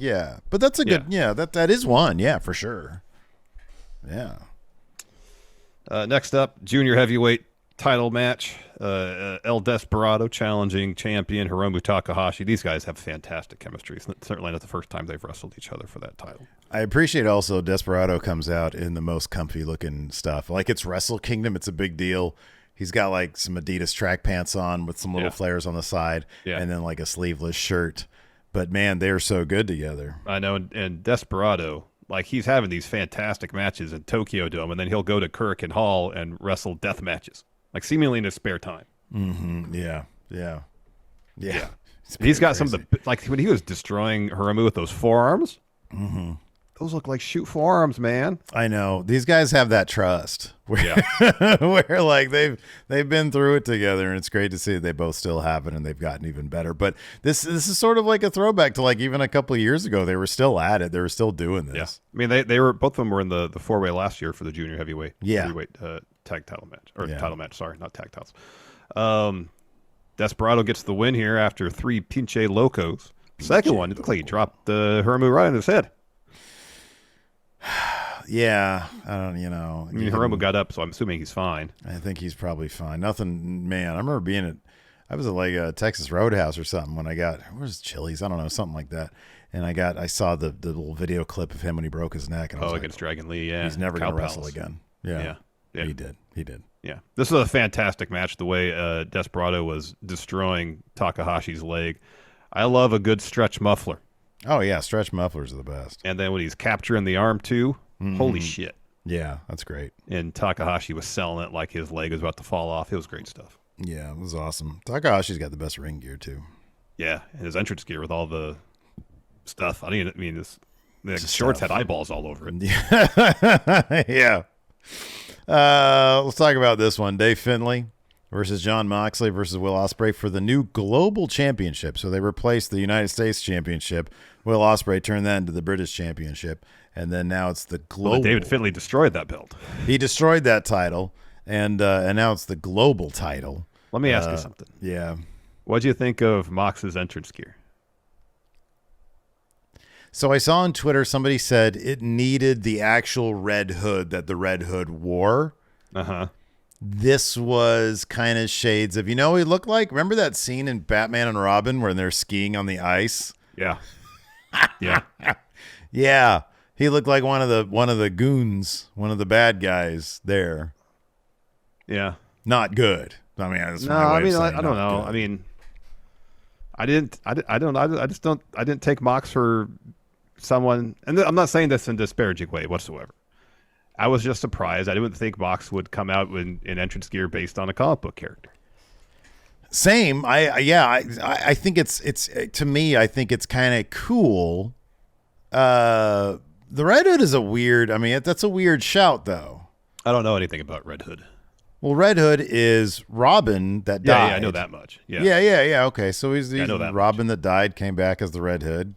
but that's a good that is one for sure. Yeah. Next up, junior heavyweight title match. El Desperado challenging champion Hiromu Takahashi. These guys have fantastic chemistry. It's certainly not the first time they've wrestled each other for that title. I appreciate also Desperado comes out in the most comfy looking stuff. Like it's Wrestle Kingdom. It's a big deal. He's got like some Adidas track pants on with some little flares on the side and then like a sleeveless shirt. But man, they're so good together. I know. And Desperado, like he's having these fantastic matches in Tokyo Dome, and then he'll go to Kirk and Hall and wrestle death matches. Like seemingly in his spare time. Mm-hmm. Yeah. He's got some of the, like when he was destroying Hiromu with those forearms. Mm-hmm. Those look like shoot forearms, man. I know. These guys have that trust where, where like they've been through it together, and it's great to see they both still have it and they've gotten even better. But this is sort of like a throwback to like even a couple of years ago. They were still at it. They were still doing this. Yeah. I mean, they were both of them were in the 4-way last year for the junior heavyweight tag title match or title match. Sorry, not tag titles. Desperado gets the win here after 3 pinche locos. Second one, it looked like he dropped Hiromu right on his head. Yeah, I don't, I mean, Hiromu got up, so I'm assuming he's fine. I think he's probably fine. Nothing, man. I remember I was at like a Texas Roadhouse or something when where's Chili's? I don't know, something like that. And I saw the little video clip of him when he broke his neck. And I was against Dragon Lee, yeah. He's never going to wrestle again. Yeah. He did. Yeah. This was a fantastic match, the way Desperado was destroying Takahashi's leg. I love a good stretch muffler. Oh, yeah. Stretch mufflers are the best. And then when he's capturing the arm, too, holy shit. Yeah, that's great. And Takahashi was selling it like his leg was about to fall off. It was great stuff. Yeah, it was awesome. Takahashi's got the best ring gear, too. Yeah, and his entrance gear with all the stuff. The shorts had eyeballs all over it. Yeah. Let's talk about this one. Dave Finlay versus Jon Moxley versus Will Ospreay for the new global championship. So they replaced the United States championship. Will Ospreay turned that into the British championship. And then now it's the global. Well, David Finlay destroyed that belt. He destroyed that title. And now it's the global title. Let me ask you something. Yeah. What'd you think of Mox's entrance gear? So I saw on Twitter somebody said it needed the actual red hood that the Red Hood wore. Uh-huh. This was kind of shades of, what he looked like? Remember that scene in Batman and Robin where they're skiing on the ice? Yeah. Yeah. Yeah. He looked like one of the goons, one of the bad guys there. Yeah. Not good. I mean, that's I don't know. Good. I mean, I didn't take Mox for someone, and I'm not saying this in a disparaging way whatsoever. I was just surprised. I didn't think Mox would come out in entrance gear based on a comic book character. Same. I think it's to me, I think it's kind of cool. The Red Hood is that's a weird shout though. I don't know anything about Red Hood. Well, Red Hood is Robin that died. Yeah, I know that much. Yeah. Okay, so he's Robin that died, came back as the Red Hood,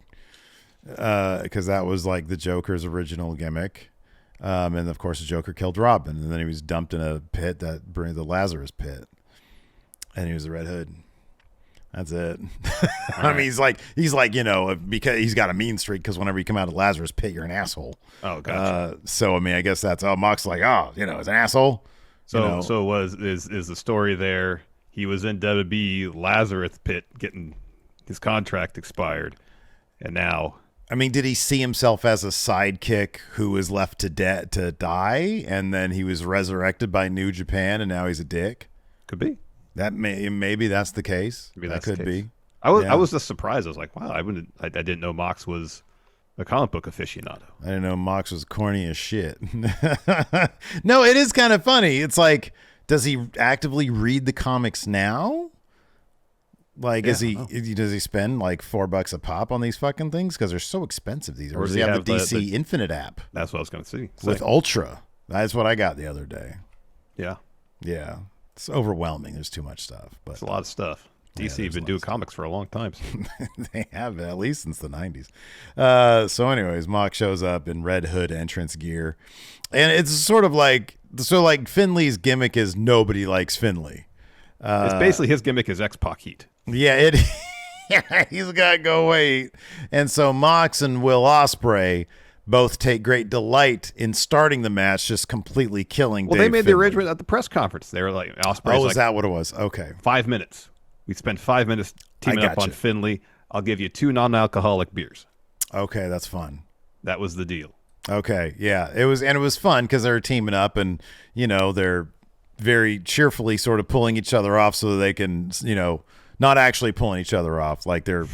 because that was like the Joker's original gimmick, and of course the Joker killed Robin, and then he was dumped in a pit the Lazarus pit, and he was the Red Hood. That's it. I mean, he's like because he's got a mean streak. Because whenever you come out of Lazarus pit, you're an asshole. Oh, gotcha. So I mean, I guess that's Mox like, is an asshole. So is the story there? He was in WWE Lazarus pit getting his contract expired, and now. I mean, did he see himself as a sidekick who was left to die, and then he was resurrected by New Japan, and now he's a dick? Could be. Maybe that's the case. Maybe that could be. I was just surprised. I was like, wow, I didn't know Mox was a comic book aficionado. I didn't know Mox was corny as shit. No, it is kind of funny. It's like, does he actively read the comics now? Like, does he spend like $4 a pop on these fucking things? Because they're so expensive these days. Or does he have the DC Infinite app? That's what I was going to see. With Ultra. That's what I got the other day. Yeah. Yeah. It's overwhelming. There's too much stuff. But it's a lot of stuff. DC have been doing comics for a long time. So. They have, at least since the 90s. So anyways, Mox shows up in Red Hood entrance gear. And it's sort of like Finley's gimmick is nobody likes Finley. It's basically his gimmick is X-Pac heat. Yeah, he's got to go wait. And so Mox and Will Ospreay both take great delight in starting the match, just completely killing Dave they made Finley. The arrangement at the press conference. They were like, Ospreay's is that what it was? Okay. 5 minutes. We spent 5 minutes teaming up on Finley. I'll give you 2 non-alcoholic beers. Okay, that's fun. That was the deal. Okay, yeah. It was fun because they were teaming up and, they're very cheerfully sort of pulling each other off so that they can, not actually pulling each other off. Like they're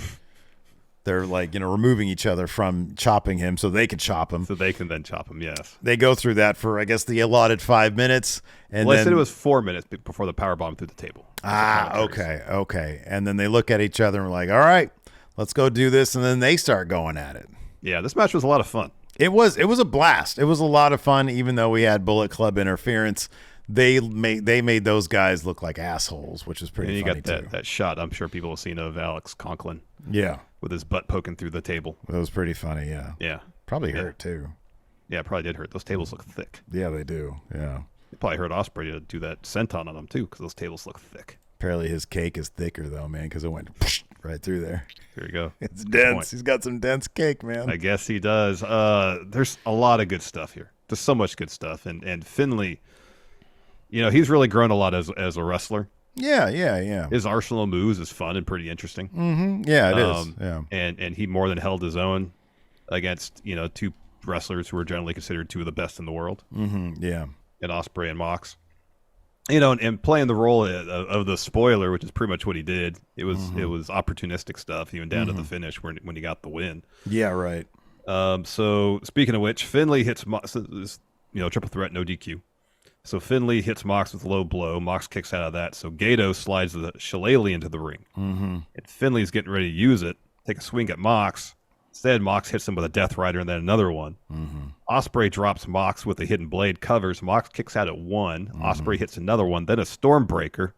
like, removing each other from chopping him so they can chop him. So they can then chop him, yes. They go through that for, I guess, the allotted 5 minutes. And I said it was 4 minutes before the powerbomb through the table. Okay. And then they look at each other and we're like, all right, let's go do this. And then they start going at it. Yeah, this match was a lot of fun. It was a blast. It was a lot of fun, even though we had Bullet Club interference. They made those guys look like assholes, which is pretty funny, too. And you got that shot I'm sure people have seen of Alex Conklin. Yeah. With his butt poking through the table. It was pretty funny, yeah. Yeah. Probably hurt, too. Yeah, it probably did hurt. Those tables look thick. Yeah, they do, yeah. It probably hurt Ospreay to do that senton on them, too, because those tables look thick. Apparently his cake is thicker though, man, because it went right through there. There you go. It's dense. He's got some dense cake, man. I guess he does. There's a lot of good stuff here. There's so much good stuff, and Finley, he's really grown a lot as a wrestler. Yeah. His arsenal of moves is fun and pretty interesting. Mm-hmm. Yeah, it is. Yeah, and he more than held his own against two wrestlers who are generally considered two of the best in the world. Mm-hmm. Yeah, and Ospreay and Mox. And playing the role of the spoiler, which is pretty much what he did. It was opportunistic stuff, even down to the finish when he got the win. Yeah, right. So speaking of which, Finley hits Mox, triple threat, no DQ. So Finley hits Mox with a low blow. Mox kicks out of that. So Gato slides the shillelagh into the ring. Mm-hmm. And Finley's getting ready to use it, take a swing at Mox. Instead, Mox hits him with a Death Rider and then another one. Mm-hmm. Ospreay drops Mox with a hidden blade, covers. Mox kicks out at one. Ospreay hits another one, then a Stormbreaker.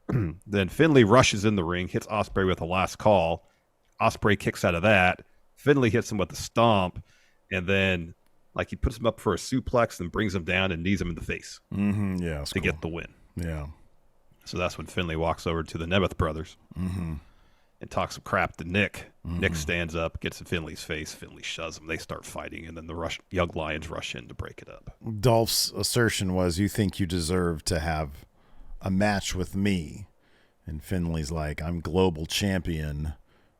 Then Finley rushes in the ring, hits Ospreay with a last call. Ospreay kicks out of that. Finley hits him with a stomp, and then he puts him up for a suplex and brings him down and knees him in the face to get the win. Yeah. So that's when Finley walks over to the Nemeth brothers and talks some crap to Nick. Nick stands up, gets in Finley's face. Finley shoves him. They start fighting, and then the Young Lions rush in to break it up. Dolph's assertion was, "You think you deserve to have a match with me?" And Finley's like, "I'm global champion,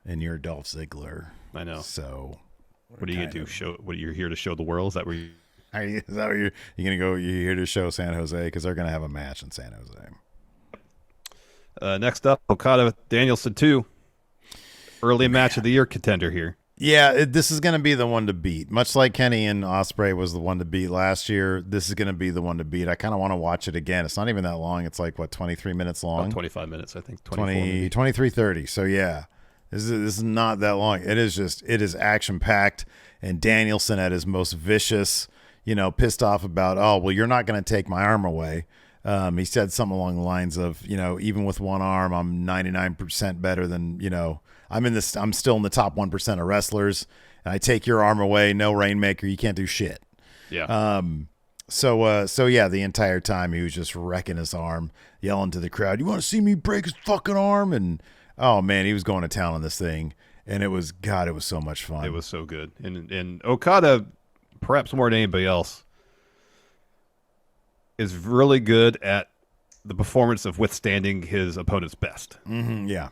and you're Dolph Ziggler." I know. So, what are you gonna do? You're here to show the world? Is that where you? Is that where you're gonna go? You're here to show San Jose because they're gonna have a match in San Jose. Next up, Okada Danielson 2. Early match of the year contender here. Yeah, this is going to be the one to beat. Much like Kenny and Ospreay was the one to beat last year, this is going to be the one to beat. I kind of want to watch it again. It's not even that long. It's 23 minutes long? About 25 minutes, I think. 23:30. So, yeah, this is not that long. It is action-packed, and Danielson at his most vicious, pissed off about, oh, well, you're not going to take my arm away. He said something along the lines of, even with one arm, I'm 99% better than, I'm still in the top 1% of wrestlers, and I take your arm away, no Rainmaker, you can't do shit. Yeah. So yeah, the entire time he was just wrecking his arm, yelling to the crowd, "You want to see me break his fucking arm?" And oh man, he was going to town on this thing, and it was so much fun. It was so good. And Okada, perhaps more than anybody else, is really good at the performance of withstanding his opponent's best. Mm-hmm, yeah.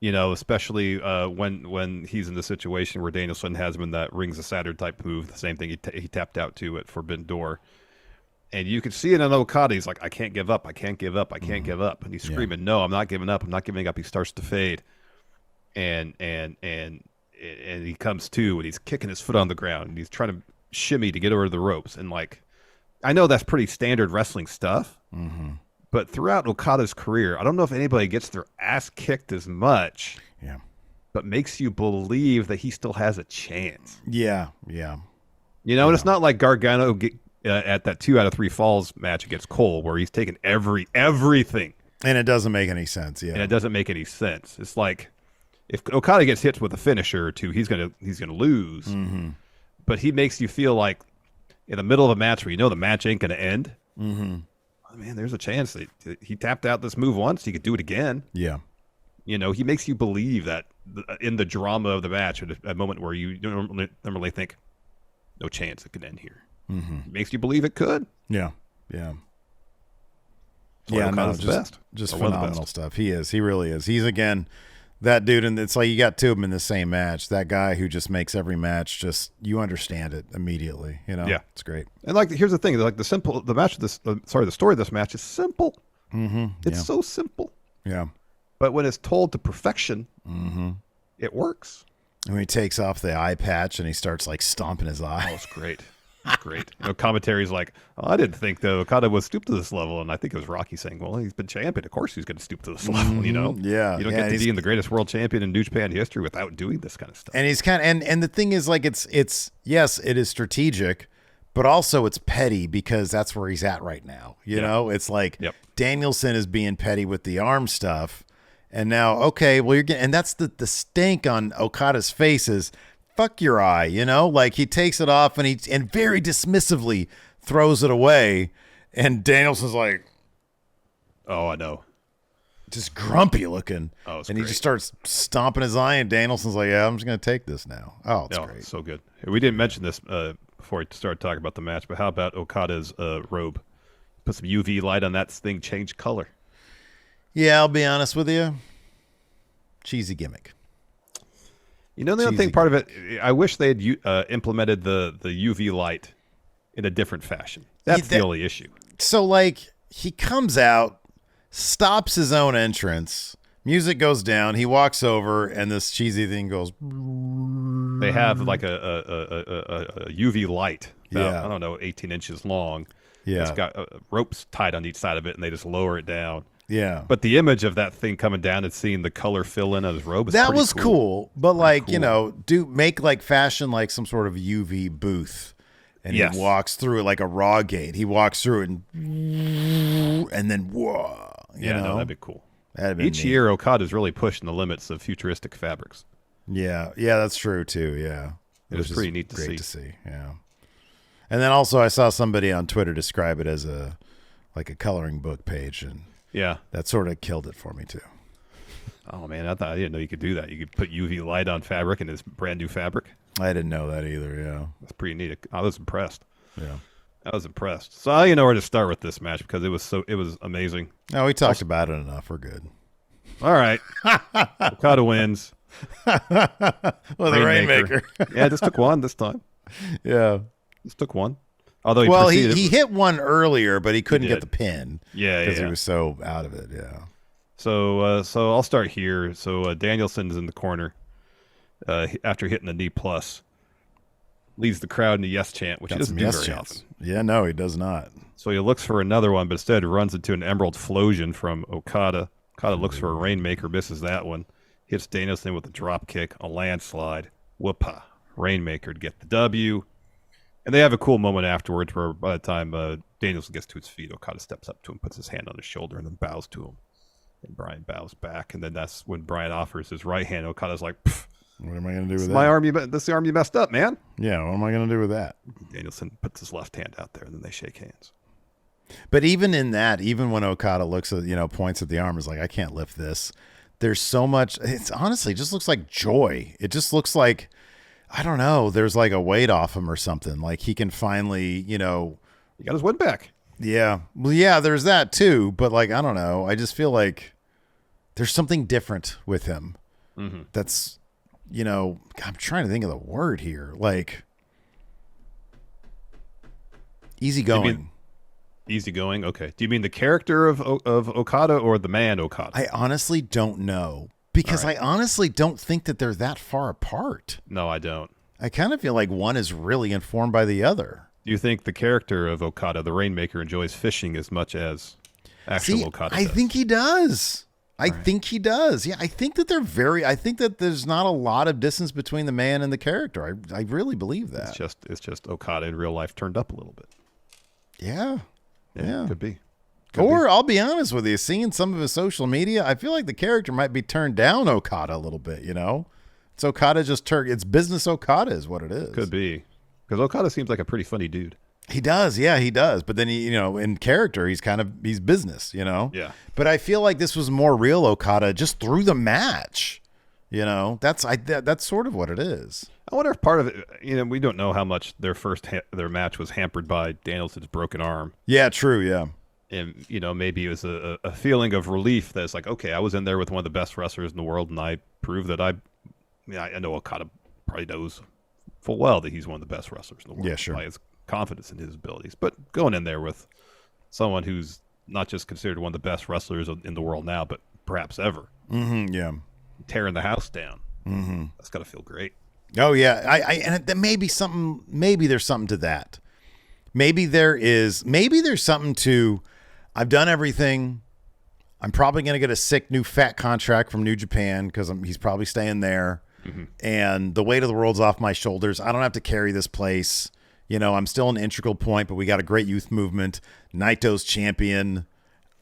Especially when he's in the situation where Danielson has him in that Rings of Saturn type move, the same thing he tapped out to at Forbidden Door. And you could see it in Okada. He's like, I can't give up. I can't give up. I can't give up. And he's screaming, no, I'm not giving up. I'm not giving up. He starts to fade. And he comes to, and he's kicking his foot on the ground, and he's trying to shimmy to get over the ropes. And I know that's pretty standard wrestling stuff. Mm-hmm. But throughout Okada's career, I don't know if anybody gets their ass kicked as much, but makes you believe that he still has a chance. Yeah. And it's not like Gargano at that 2 out of 3 falls match against Cole, where he's taking everything. And it doesn't make any sense, And it doesn't make any sense. It's like, if Okada gets hit with a finisher or two, he's gonna lose. Mm-hmm. But he makes you feel like in the middle of a match where the match ain't gonna end. Mm-hmm. Man, there's a chance that he tapped out this move once. He could do it again. Yeah. He makes you believe that in the drama of the match, at a moment where you normally think, no chance it could end here. Mm-hmm. It makes you believe it could. Yeah. Just phenomenal stuff. He is. He really is. He's, again, that dude, and it's like you got two of them in the same match. That guy who just makes every match you understand it immediately. Yeah, it's great. And here's the thing: the story of this match is simple. Mm-hmm. It's so simple. Yeah. But when it's told to perfection, it works. And when he takes off the eye patch and he starts stomping his eye. Oh, it's great. Great. Commentary's like, oh, I didn't think Okada would stoop to this level, and I think it was Rocky saying, "Well, he's been champion. Of course, he's going to stoop to this level." Yeah. You don't get to be in the greatest world champion in New Japan history without doing this kind of stuff. And he's and the thing is, it's yes, it is strategic, but also it's petty because that's where he's at right now. You know, it's like Danielson is being petty with the arm stuff, and now well, you're getting, and that's the stink on Okada's face is, fuck your eye, he takes it off and very dismissively throws it away. And Danielson's like, oh, I know. just grumpy looking. Oh, it's and great. He just starts stomping his eye, and Danielson's like, yeah, I'm just going to take this now. Oh, it's great. So good. We didn't mention this before we started talking about the match, but how about Okada's robe? Put some UV light on that thing, change color. Yeah, I'll be honest with you. Cheesy gimmick. The other thing, part of it, I wish they had implemented the UV light in a different fashion. That's the only issue. So, he comes out, stops his own entrance, music goes down, he walks over, and this cheesy thing goes. They have a UV light, about, I don't know, 18 inches long. Yeah. It's got ropes tied on each side of it, and they just lower it down. Yeah. But the image of that thing coming down and seeing the color fill in on his robe is that was cool. But make fashion like some sort of UV booth. And he walks through it like a raw gate. He walks through it and then whoa. That'd be cool. Each year Okada's really pushing the limits of futuristic fabrics. Yeah. Yeah, that's true too. Yeah. It was pretty neat to see. Great to see. Yeah. And then also I saw somebody on Twitter describe it as a coloring book page, and that sort of killed it for me too. Oh man, I didn't know you could do that. You could put UV light on fabric, and it's brand new fabric. I didn't know that either. Yeah, that's pretty neat. I was impressed. Yeah, I was impressed. So I know where to start with this match because it was amazing. No, we talked about it enough. We're good. All right, Okada wins. Well, the Rainmaker. Yeah, just took one this time. Yeah, just took one. Although he hit one earlier, but he couldn't get the pin. Yeah, because he was so out of it. Yeah. So I'll start here. So Danielson's in the corner after hitting the knee plus, leads the crowd in the yes chant, which he doesn't do very often. Yeah, no, he does not. So he looks for another one, but instead runs into an Emerald Flosion from Okada. Okada looks for a Rainmaker, misses that one. Hits Danielson with a drop kick, a landslide. Whoopah. Rainmaker to get the W. And they have a cool moment afterwards where by the time Danielson gets to his feet, Okada steps up to him, puts his hand on his shoulder, and then bows to him. And Bryan bows back. And then that's when Bryan offers his right hand. Okada's like, what am I going to do with that? This is the arm you messed up, man. Yeah, what am I going to do with that? Danielson puts his left hand out there, and then they shake hands. But even in that, even when Okada looks at, points at the arm, is like, I can't lift this. There's so much. It's honestly just looks like joy. It just looks like, I don't know, there's like a weight off him or something. Like he can finally, He got his win back. Yeah. Well, yeah, there's that too. But like, I don't know. I just feel like there's something different with him. Mm-hmm. That's, I'm trying to think of the word here. Like, easygoing. Easygoing? Okay. Do you mean the character of Okada or the man Okada? I honestly don't know. Because I honestly don't think that they're that far apart. No, I don't. I kind of feel like one is really informed by the other. Do you think the character of Okada, the Rainmaker, enjoys fishing as much as actual Okada does? I think he does. I think he does. Yeah, I think that I think that there's not a lot of distance between the man and the character. I really believe that. It's just Okada in real life turned up a little bit. Yeah. Yeah. Could be. I'll be honest with you, seeing some of his social media, I feel like the character might be turned down Okada a little bit, It's Okada it's business Okada is what it is. Could be. Because Okada seems like a pretty funny dude. He does, yeah, he does. But then in character, he's business, Yeah. But I feel like this was more real Okada just through the match. That's sort of what it is. I wonder if part of it, we don't know how much their match was hampered by Danielson's broken arm. Yeah, true, yeah. And, maybe it was a feeling of relief that's like, okay, I was in there with one of the best wrestlers in the world, and I proved that I know Okada probably knows full well that he's one of the best wrestlers in the world. Yeah, sure. By his confidence in his abilities. But going in there with someone who's not just considered one of the best wrestlers in the world now, but perhaps ever. Mm-hmm, yeah. Tearing the house down. Mm-hmm. That's got to feel great. Oh, yeah. And maybe there's something to that. Maybe there's something to, I've done everything. I'm probably going to get a sick new fat contract from New Japan because he's probably staying there. Mm-hmm. And the weight of the world's off my shoulders. I don't have to carry this place. I'm still an integral point, but we got a great youth movement. Naito's champion.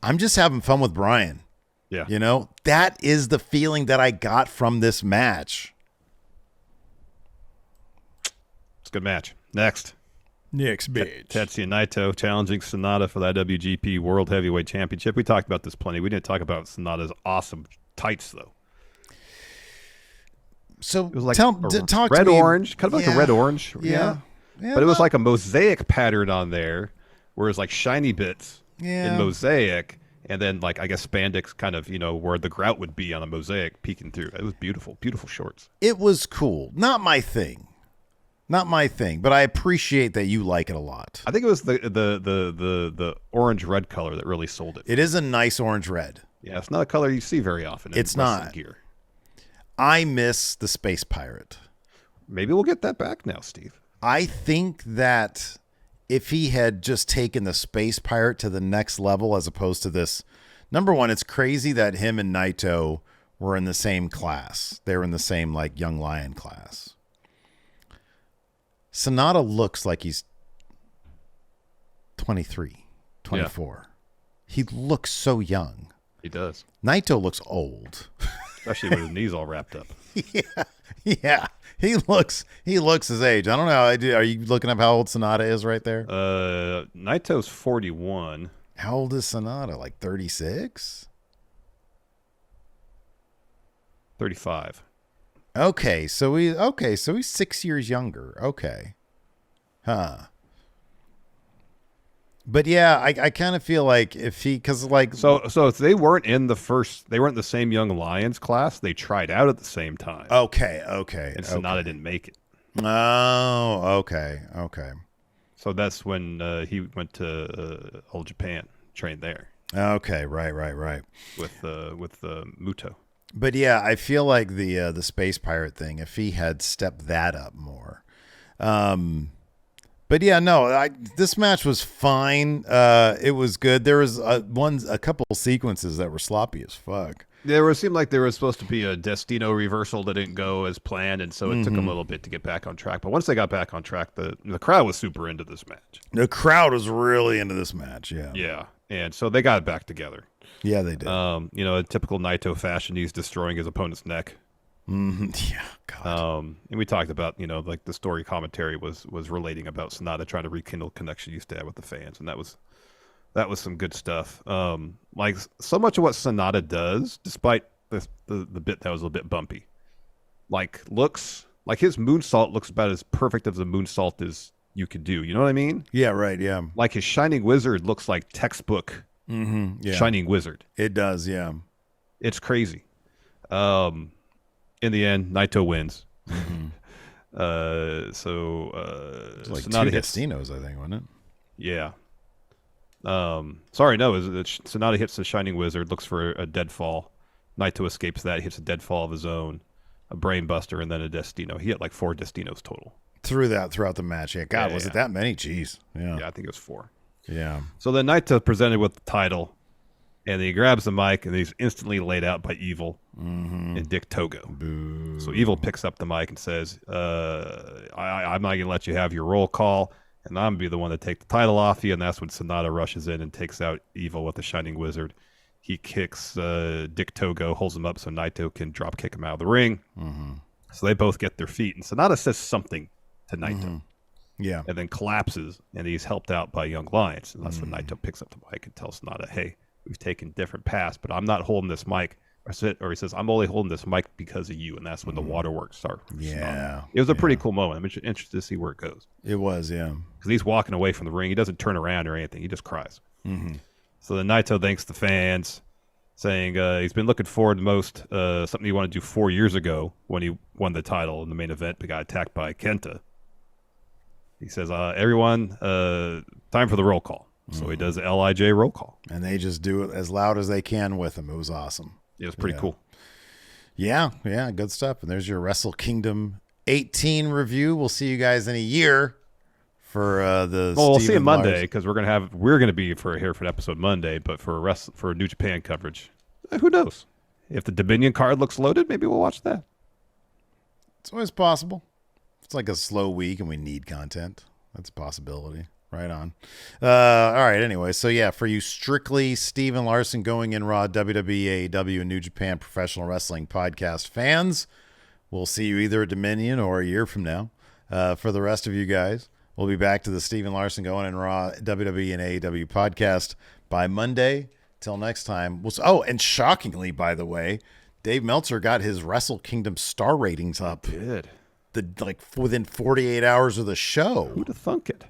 I'm just having fun with Bryan. Yeah. That is the feeling that I got from this match. It's a good match. Next. Next bitch. Tetsuya Naito challenging Sonata for that WGP World Heavyweight Championship. We talked about this plenty. We didn't talk about Sonata's awesome tights, though. So it was like talk red to me. orange, kind of like a red orange. Yeah. But it was like a mosaic pattern on there, where it's like shiny bits in mosaic, and then like I guess spandex kind of, where the grout would be on a mosaic peeking through. It was beautiful, beautiful shorts. It was cool. Not my thing, but I appreciate that you like it a lot. I think it was the orange red color that really sold it. It is a nice orange red. Yeah, it's not a color you see very often. It's not. Gear. I miss the Space Pirate. Maybe we'll get that back now, Steve. I think that if he had just taken the Space Pirate to the next level as opposed to this, number one, it's crazy that him and Naito were in the same class. They were in the same like Young Lion class. Sonata looks like he's 23, 24. Yeah. He looks so young. He does. Naito looks old. Especially with his knees all wrapped up. Yeah. He looks his age. I don't know. Are you looking up how old Sonata is right there? Naito's 41. How old is Sonata? Like 36? 35. Okay, so he's 6 years younger. Okay. Huh. But yeah, I kind of feel like so if they weren't in the same Young Lions class, they tried out at the same time. Okay. And Sonata didn't make it. Oh, okay. So that's when he went to Old Japan, trained there. Okay, right. With Muto. But yeah, I feel like the Space Pirate thing, if he had stepped that up more. But yeah, no, this match was fine. It was good. There was a couple sequences that were sloppy as fuck. It seemed like there was supposed to be a Destino reversal that didn't go as planned, and so it took them a little bit to get back on track. But once they got back on track, the crowd was super into this match. The crowd was really into this match, yeah. Yeah, and so they got it back together. Yeah, they did. In typical Naito fashion, he's destroying his opponent's neck. Yeah, God. And we talked about, like the story commentary was relating about Sonata trying to rekindle connection he used to have with the fans, and that was some good stuff. Like so much of what Sonata does, despite the bit that was a little bit bumpy, like looks like his moonsault looks about as perfect as a moonsault as you could do. You know what I mean? Yeah, right. Yeah. Like his Shining Wizard looks like textbook Shining Wizard. It does. Yeah. It's crazy. In the end, Naito wins. It's like Sonata two hits Destinos, I think, wasn't it? Yeah. Sonata hits the Shining Wizard, looks for a deadfall. Naito escapes that, hits a deadfall of his own, a brain buster, and then a Destino. He hit like 4 Destinos total. Throughout the match. Yeah, God, was it that many? Jeez. Yeah. Yeah, I think it was 4. Yeah. So then Naito presented with the title, and he grabs the mic, and he's instantly laid out by Evil and Dick Togo. Boo. So Evil picks up the mic and says, I'm not going to let you have your roll call, and I'm going to be the one to take the title off you. And that's when Sonata rushes in and takes out Evil with the Shining Wizard. He kicks Dick Togo, holds him up so Naito can drop kick him out of the ring. So they both get their feet, and Sonata says something to Naito. Yeah. And then collapses, and he's helped out by Young Lions. And that's when Naito picks up the mic and tells Sonata, hey, we've taken different paths, but I'm not holding this mic. Or he says, I'm only holding this mic because of you. And that's when the waterworks start. Yeah. It was a pretty cool moment. I'm interested to see where it goes. It was, yeah. Because he's walking away from the ring. He doesn't turn around or anything. He just cries. So then Naito thanks the fans, saying he's been looking forward to most something he wanted to do 4 years ago when he won the title in the main event, but got attacked by Kenta. He says, everyone, time for the roll call. So he does the LIJ roll call. And they just do it as loud as they can with him. It was awesome. It was pretty cool. Yeah, good stuff. And there's your Wrestle Kingdom 18 review. We'll see you guys in a year for the. Well, we'll see you Monday because we're gonna be here for an episode Monday, but for New Japan coverage, who knows? If the Dominion card looks loaded, maybe we'll watch that. It's always possible. It's like a slow week and we need content. That's a possibility. Right on. All right. Anyway, so yeah, for you strictly Steven Larson going in Raw, WWE, AEW, and New Japan Professional Wrestling podcast fans, we'll see you either at Dominion or a year from now. For the rest of you guys, We'll be back to the Steven Larson Going in Raw WWE and AEW podcast by Monday. Till next time. And shockingly, by the way, Dave Meltzer got his Wrestle Kingdom star ratings up. Good. Within 48 hours of the show. Who'd have thunk it? I'm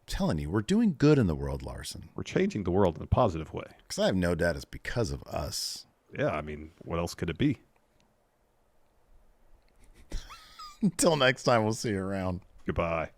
telling you, we're doing good in the world, Larson. We're changing the world in a positive way. Because I have no doubt it's because of us. Yeah, I mean, what else could it be? Until next time, we'll see you around. Goodbye.